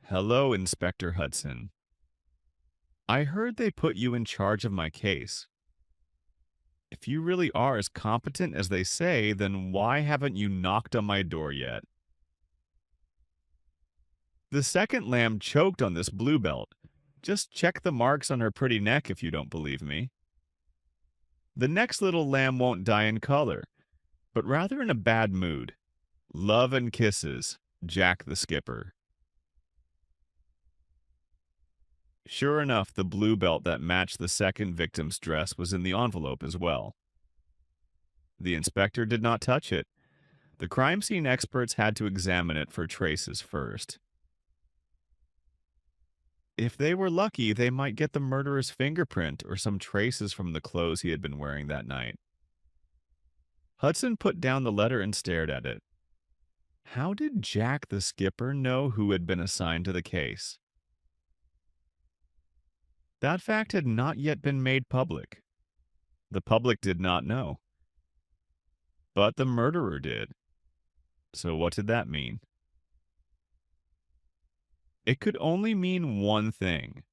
"Hello, Inspector Hudson. I heard they put you in charge of my case. If you really are as competent as they say, then why haven't you knocked on my door yet? The second lamb choked on this blue belt. Just check the marks on her pretty neck if you don't believe me. The next little lamb won't die in color, but rather in a bad mood. Love and kisses, Jack the Skipper." Sure enough, the blue belt that matched the second victim's dress was in the envelope as well. The inspector did not touch it. The crime scene experts had to examine it for traces first. If they were lucky, they might get the murderer's fingerprint or some traces from the clothes he had been wearing that night. Hudson put down the letter and stared at it. How did Jack the Skipper know who had been assigned to the case? That fact had not yet been made public. The public did not know. But the murderer did. So what did that mean? It could only mean one thing.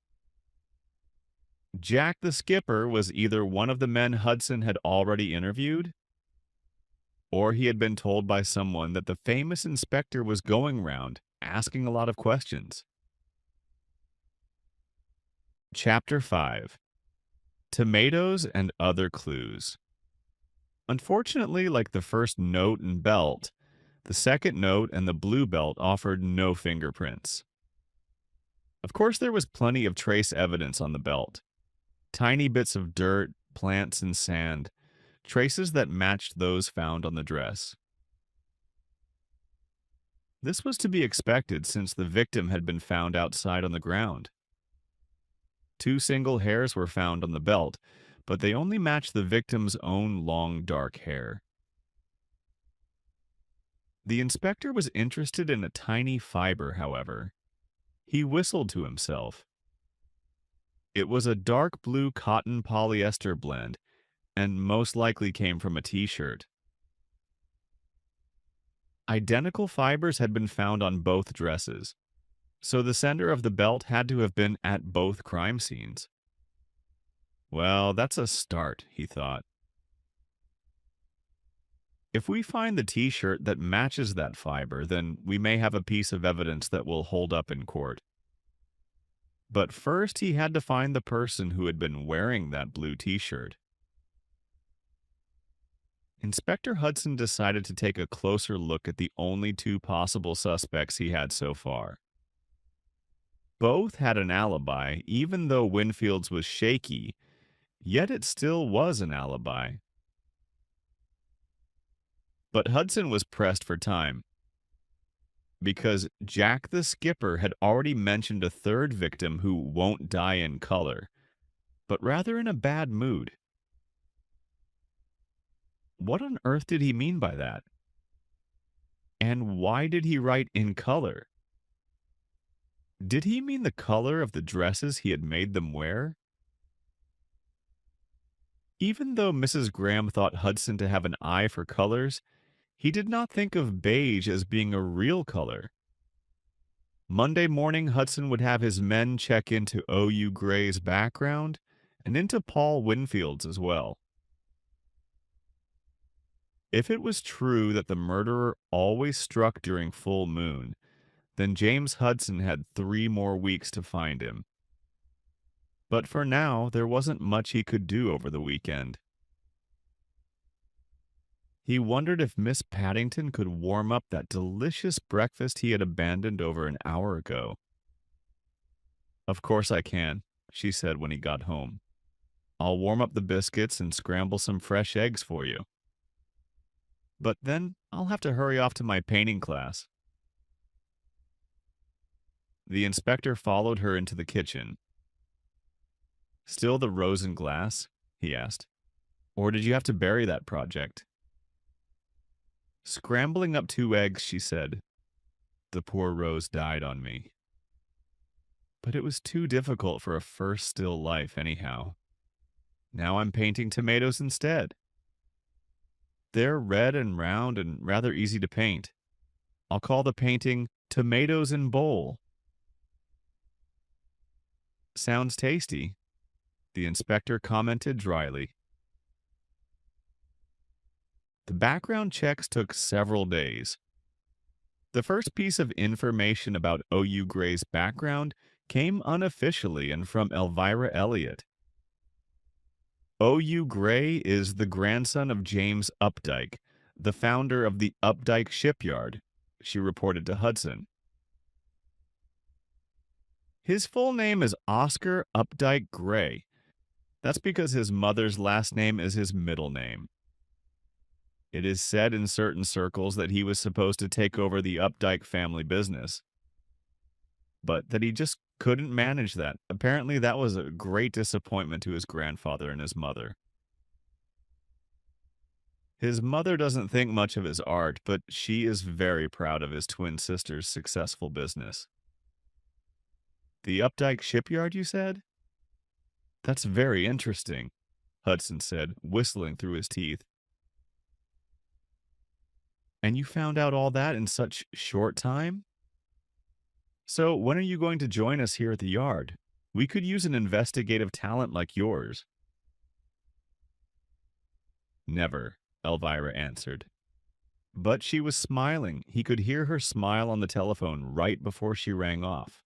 Jack the Skipper was either one of the men Hudson had already interviewed, or he had been told by someone that the famous inspector was going round asking a lot of questions. Chapter 5. Tomatoes and Other Clues. Unfortunately, like the first note and belt, the second note and the blue belt offered no fingerprints. Of course, there was plenty of trace evidence on the belt. Tiny bits of dirt, plants, and sand, traces that matched those found on the dress. This was to be expected since the victim had been found outside on the ground. 2 single hairs were found on the belt, but they only matched the victim's own long dark hair. The inspector was interested in a tiny fiber, however. He whistled to himself. It was a dark blue cotton polyester blend and most likely came from a t-shirt. Identical fibers had been found on both dresses, so the sender of the belt had to have been at both crime scenes. Well, that's a start, he thought. If we find the t-shirt that matches that fiber, then we may have a piece of evidence that will hold up in court. But first, he had to find the person who had been wearing that blue t-shirt. Inspector Hudson decided to take a closer look at the only two possible suspects he had so far. Both had an alibi, even though Winfield's was shaky, yet it still was an alibi. But Hudson was pressed for time, because Jack the Skipper had already mentioned a third victim who won't die in color, but rather in a bad mood. What on earth did he mean by that? And why did he write in color? Did he mean the color of the dresses he had made them wear? Even though Mrs. Graham thought Hudson to have an eye for colors, he did not think of beige as being a real color. Monday morning, Hudson would have his men check into O.U. Gray's background and into Paul Winfield's as well. If it was true that the murderer always struck during full moon, then James Hudson had 3 more weeks to find him. But for now, there wasn't much he could do over the weekend. He wondered if Miss Paddington could warm up that delicious breakfast he had abandoned over an hour ago. "Of course I can," she said when he got home. "I'll warm up the biscuits and scramble some fresh eggs for you. But then I'll have to hurry off to my painting class." The inspector followed her into the kitchen. "Still the rose and glass?" he asked. "Or did you have to bury that project?" Scrambling up 2 eggs, she said, "The poor rose died on me. But it was too difficult for a first still life anyhow. Now I'm painting tomatoes instead. They're red and round and rather easy to paint. I'll call the painting Tomatoes in Bowl." "Sounds tasty," the inspector commented dryly. The background checks took several days. The first piece of information about O.U. Gray's background came unofficially and from Elvira Elliott. O.U. Gray is the grandson of James Updike, the founder of the Updike Shipyard, she reported to Hudson. His full name is Oscar Updike Gray. That's because his mother's last name is his middle name. It is said in certain circles that he was supposed to take over the Updike family business, but that he just couldn't manage that. Apparently, that was a great disappointment to his grandfather and his mother. His mother doesn't think much of his art, but she is very proud of his twin sister's successful business. "The Updike Shipyard, you said?" "That's very interesting," Hudson said, whistling through his teeth. "And you found out all that in such short time? So when are you going to join us here at the yard? We could use an investigative talent like yours." "Never," Elvira answered. But she was smiling. He could hear her smile on the telephone right before she rang off.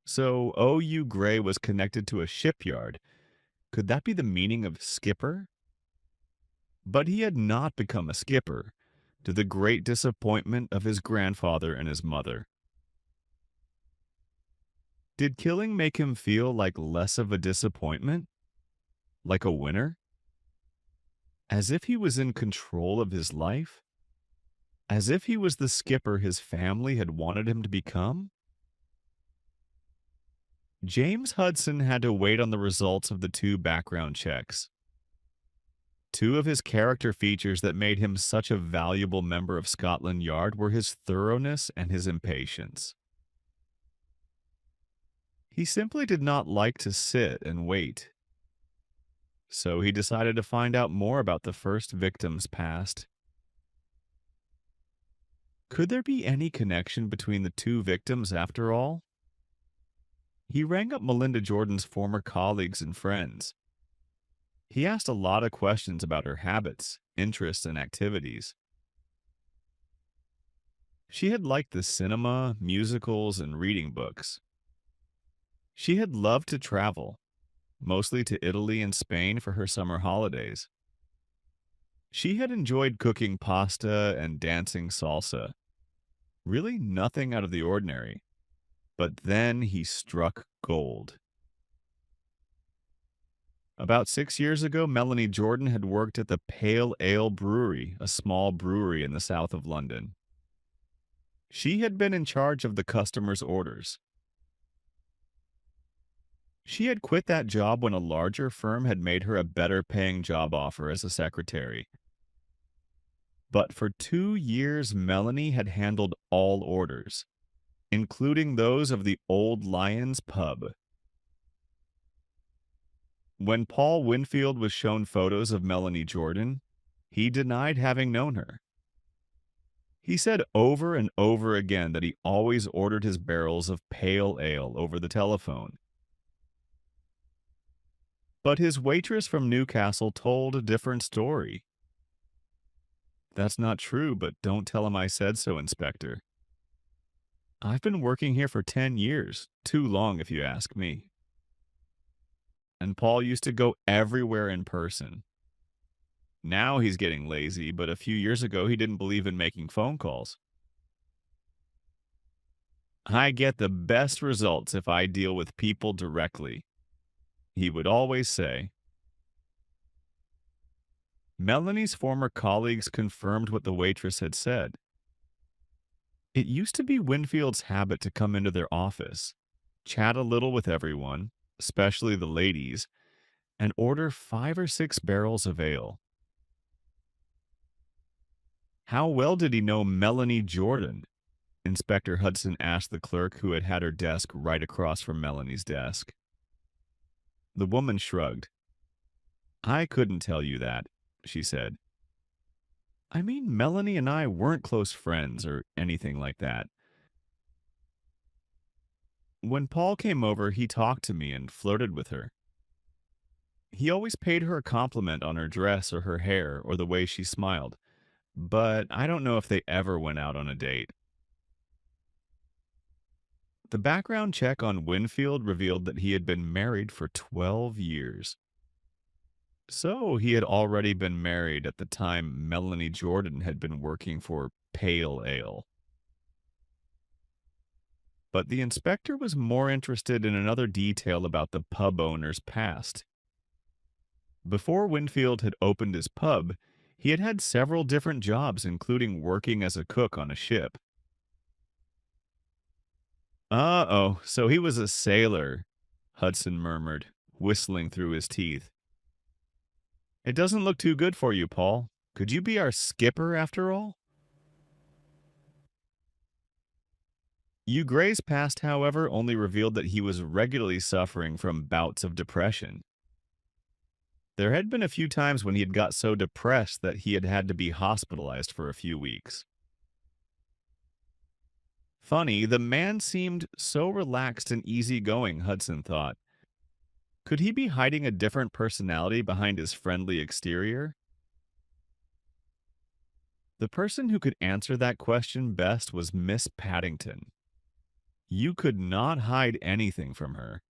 So O.U. Gray was connected to a shipyard. Could that be the meaning of skipper? But he had not become a skipper, to the great disappointment of his grandfather and his mother. Did killing make him feel like less of a disappointment? Like a winner? As if he was in control of his life? As if he was the skipper his family had wanted him to become? James Hudson had to wait on the results of the 2 background checks. 2 of his character features that made him such a valuable member of Scotland Yard were his thoroughness and his impatience. He simply did not like to sit and wait, so he decided to find out more about the first victim's past. Could there be any connection between the two victims after all? He rang up Melinda Jordan's former colleagues and friends. He asked a lot of questions about her habits, interests, and activities. She had liked the cinema, musicals, and reading books. She had loved to travel, mostly to Italy and Spain for her summer holidays. She had enjoyed cooking pasta and dancing salsa. Really nothing out of the ordinary. But then he struck gold. About 6 years ago, Melanie Jordan had worked at the Pale Ale Brewery, a small brewery in the south of London. She had been in charge of the customers' orders. She had quit that job when a larger firm had made her a better paying job offer as a secretary. But for 2 years, Melanie had handled all orders, including those of the Old Lions pub. When Paul Winfield was shown photos of Melanie Jordan, he denied having known her. He said over and over again that he always ordered his barrels of pale ale over the telephone. But his waitress from Newcastle told a different story. That's not true, but don't tell him I said so, Inspector. I've been working here for 10 years, too long if you ask me. And Paul used to go everywhere in person. Now he's getting lazy, but a few years ago he didn't believe in making phone calls. I get the best results if I deal with people directly, he would always say. Melanie's former colleagues confirmed what the waitress had said. It used to be Winfield's habit to come into their office, chat a little with everyone, especially the ladies, and order 5 or 6 barrels of ale. How well did he know Melanie Jordan? Inspector Hudson asked the clerk who had had her desk right across from Melanie's desk. The woman shrugged. I couldn't tell you that, she said. I mean, Melanie and I weren't close friends or anything like that. When Paul came over, he talked to me and flirted with her. He always paid her a compliment on her dress or her hair or the way she smiled, but I don't know if they ever went out on a date. The background check on Winfield revealed that he had been married for 12 years. So he had already been married at the time Melanie Jordan had been working for Pale Ale. But the inspector was more interested in another detail about the pub owner's past. Before Winfield had opened his pub, he had had several different jobs, including working as a cook on a ship. Uh-oh, so he was a sailor, Hudson murmured, whistling through his teeth. It doesn't look too good for you, Paul. Could you be our skipper after all? Hugh Gray's past, however, only revealed that he was regularly suffering from bouts of depression. There had been a few times when he had got so depressed that he had had to be hospitalized for a few weeks. Funny, the man seemed so relaxed and easygoing, Hudson thought. Could he be hiding a different personality behind his friendly exterior? The person who could answer that question best was Miss Paddington. You could not hide anything from her.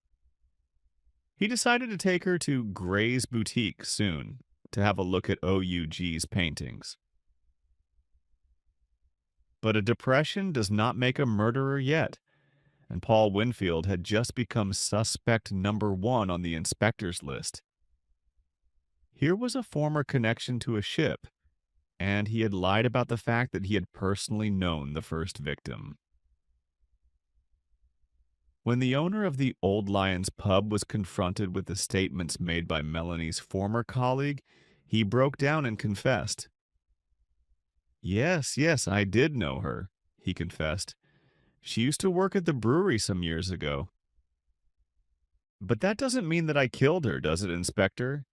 He decided to take her to Gray's Boutique soon to have a look at OUG's paintings. But a depression does not make a murderer yet, and Paul Winfield had just become suspect number 1 on the inspector's list. Here was a former connection to a ship, and he had lied about the fact that he had personally known the first victim. When the owner of the Old Lions pub was confronted with the statements made by Melanie's former colleague, he broke down and confessed. Yes, I did know her, he confessed. She used to work at the brewery some years ago. But that doesn't mean that I killed her, does it, Inspector?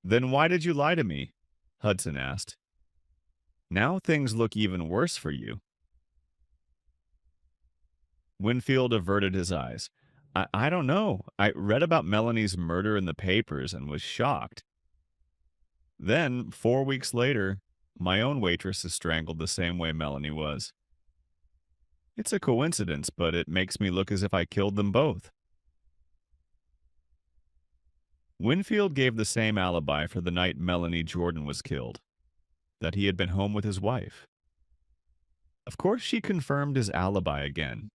Then why did you lie to me? Hudson asked. Now things look even worse for you. Winfield averted his eyes. I don't know. I read about Melanie's murder in the papers and was shocked. Then, 4 weeks later, my own waitress is strangled the same way Melanie was. It's a coincidence, but it makes me look as if I killed them both. Winfield gave the same alibi for the night Melanie Jordan was killed, that he had been home with his wife. Of course, she confirmed his alibi again.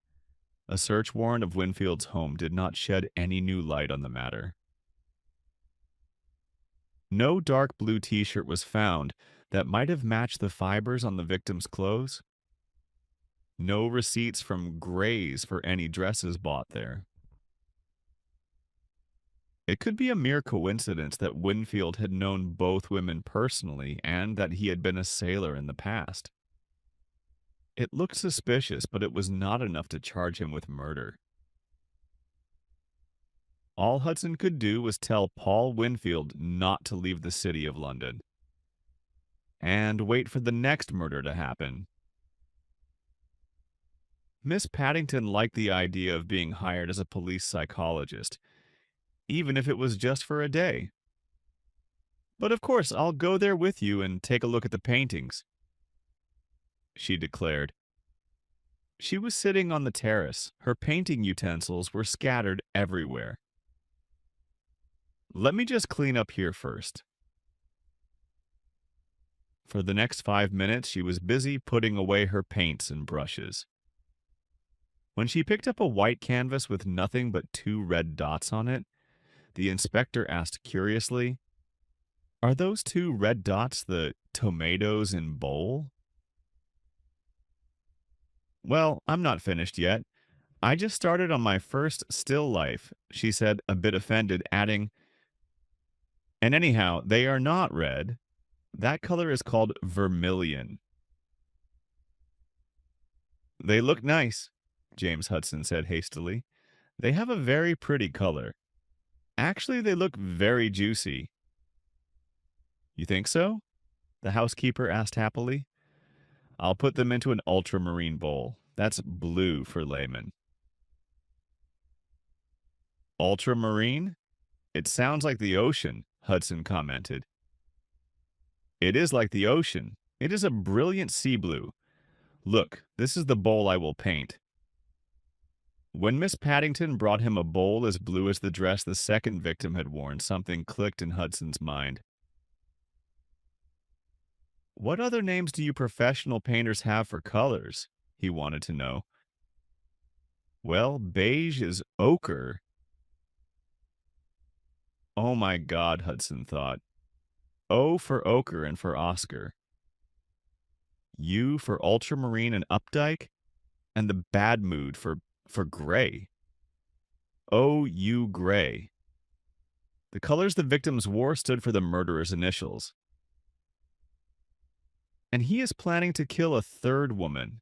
A search warrant of Winfield's home did not shed any new light on the matter. No dark blue t-shirt was found that might have matched the fibers on the victim's clothes. No receipts from Gray's for any dresses bought there. It could be a mere coincidence that Winfield had known both women personally and that he had been a sailor in the past. It looked suspicious, but it was not enough to charge him with murder. All Hudson could do was tell Paul Winfield not to leave the city of London and wait for the next murder to happen. Miss Paddington liked the idea of being hired as a police psychologist, even if it was just for a day. But of course, I'll go there with you and take a look at the paintings, she declared. She was sitting on the terrace. Her painting utensils were scattered everywhere. Let me just clean up here first. For the next 5 minutes, she was busy putting away her paints and brushes. When she picked up a white canvas with nothing but 2 red dots on it, the inspector asked curiously, "Are those 2 red dots the tomatoes in bowl?" "Well, I'm not finished yet. I just started on my first still life," she said, a bit offended, adding, "And anyhow, they are not red. That color is called vermilion." "They look nice," James Hudson said hastily. "They have a very pretty color. Actually, they look very juicy." "You think so?" the housekeeper asked happily. "I'll put them into an ultramarine bowl. That's blue for laymen." "Ultramarine? It sounds like the ocean," Hudson commented. "It is like the ocean. It is a brilliant sea blue. Look, this is the bowl I will paint." When Miss Paddington brought him a bowl as blue as the dress the second victim had worn, something clicked in Hudson's mind. "What other names do you professional painters have for colors?" he wanted to know. "Well, beige is ochre." Oh my God, Hudson thought. O for ochre and for Oscar. U for ultramarine and Updike, and the bad mood for gray. O.U. Gray. The colors the victims wore stood for the murderer's initials. And he is planning to kill a third woman.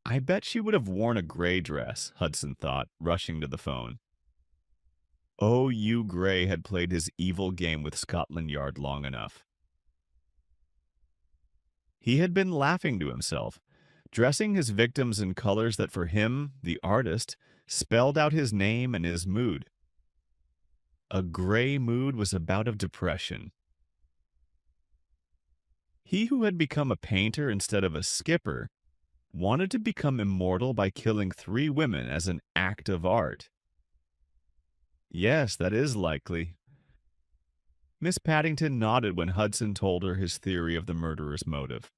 I bet she would have worn a gray dress, Hudson thought, rushing to the phone. O.U. Gray had played his evil game with Scotland Yard long enough. He had been laughing to himself, dressing his victims in colors that for him, the artist, spelled out his name and his mood. A gray mood was a bout of depression. He who had become a painter instead of a skipper wanted to become immortal by killing 3 women as an act of art. Yes, that is likely. Miss Paddington nodded when Hudson told her his theory of the murderer's motive.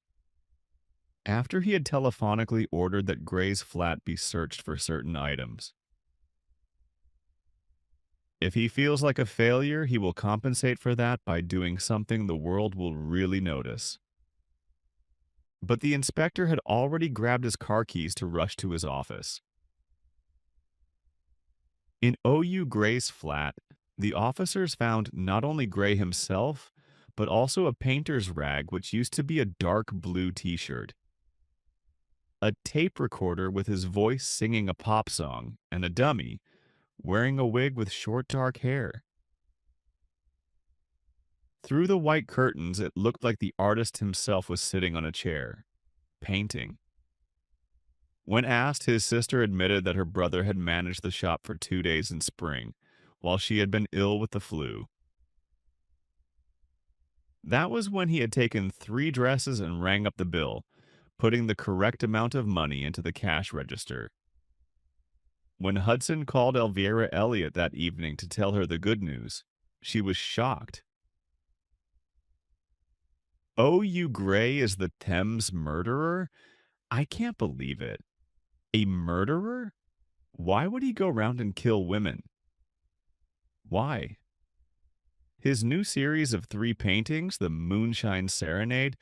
After he had telephonically ordered that Gray's flat be searched for certain items. If he feels like a failure, he will compensate for that by doing something the world will really notice. But the inspector had already grabbed his car keys to rush to his office. In O.U. Gray's flat, the officers found not only Gray himself, but also a painter's rag which used to be a dark blue t-shirt. a tape recorder with his voice singing a pop song, and a dummy wearing a wig with short dark hair. Through the white curtains, it looked like the artist himself was sitting on a chair, painting. When asked, his sister admitted that her brother had managed the shop for 2 days in spring, while she had been ill with the flu. That was when he had taken 3 dresses and rang up the bill, putting the correct amount of money into the cash register. When Hudson called Elvira Elliott that evening to tell her the good news, she was shocked. "Oh, you Gray is the Thames murderer? I can't believe it. A murderer? Why would he go round and kill women? Why?" His new series of 3 paintings, The Moonshine Serenade,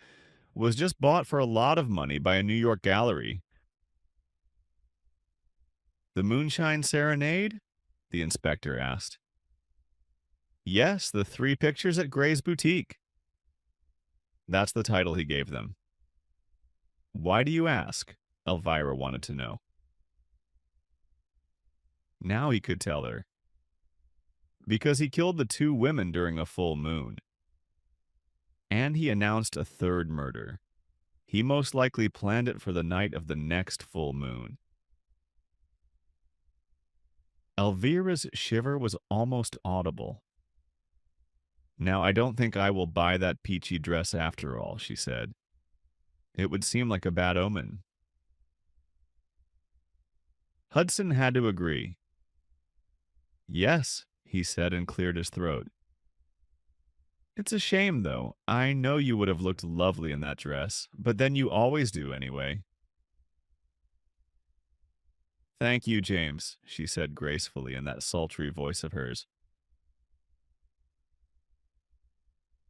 was just bought for a lot of money by a New York gallery. "The Moonshine Serenade?" the inspector asked. "Yes, the 3 pictures at Gray's boutique." That's the title he gave them. "Why do you ask?" Elvira wanted to know. Now he could tell her. Because he killed the 2 women during a full moon. And he announced a 3rd murder. He most likely planned it for the night of the next full moon. Elvira's shiver was almost audible. "Now, I don't think I will buy that peachy dress after all," she said. "It would seem like a bad omen." Hudson had to agree. "Yes," he said and cleared his throat. "It's a shame, though. I know you would have looked lovely in that dress, but then you always do anyway." "Thank you, James," she said gracefully in that sultry voice of hers.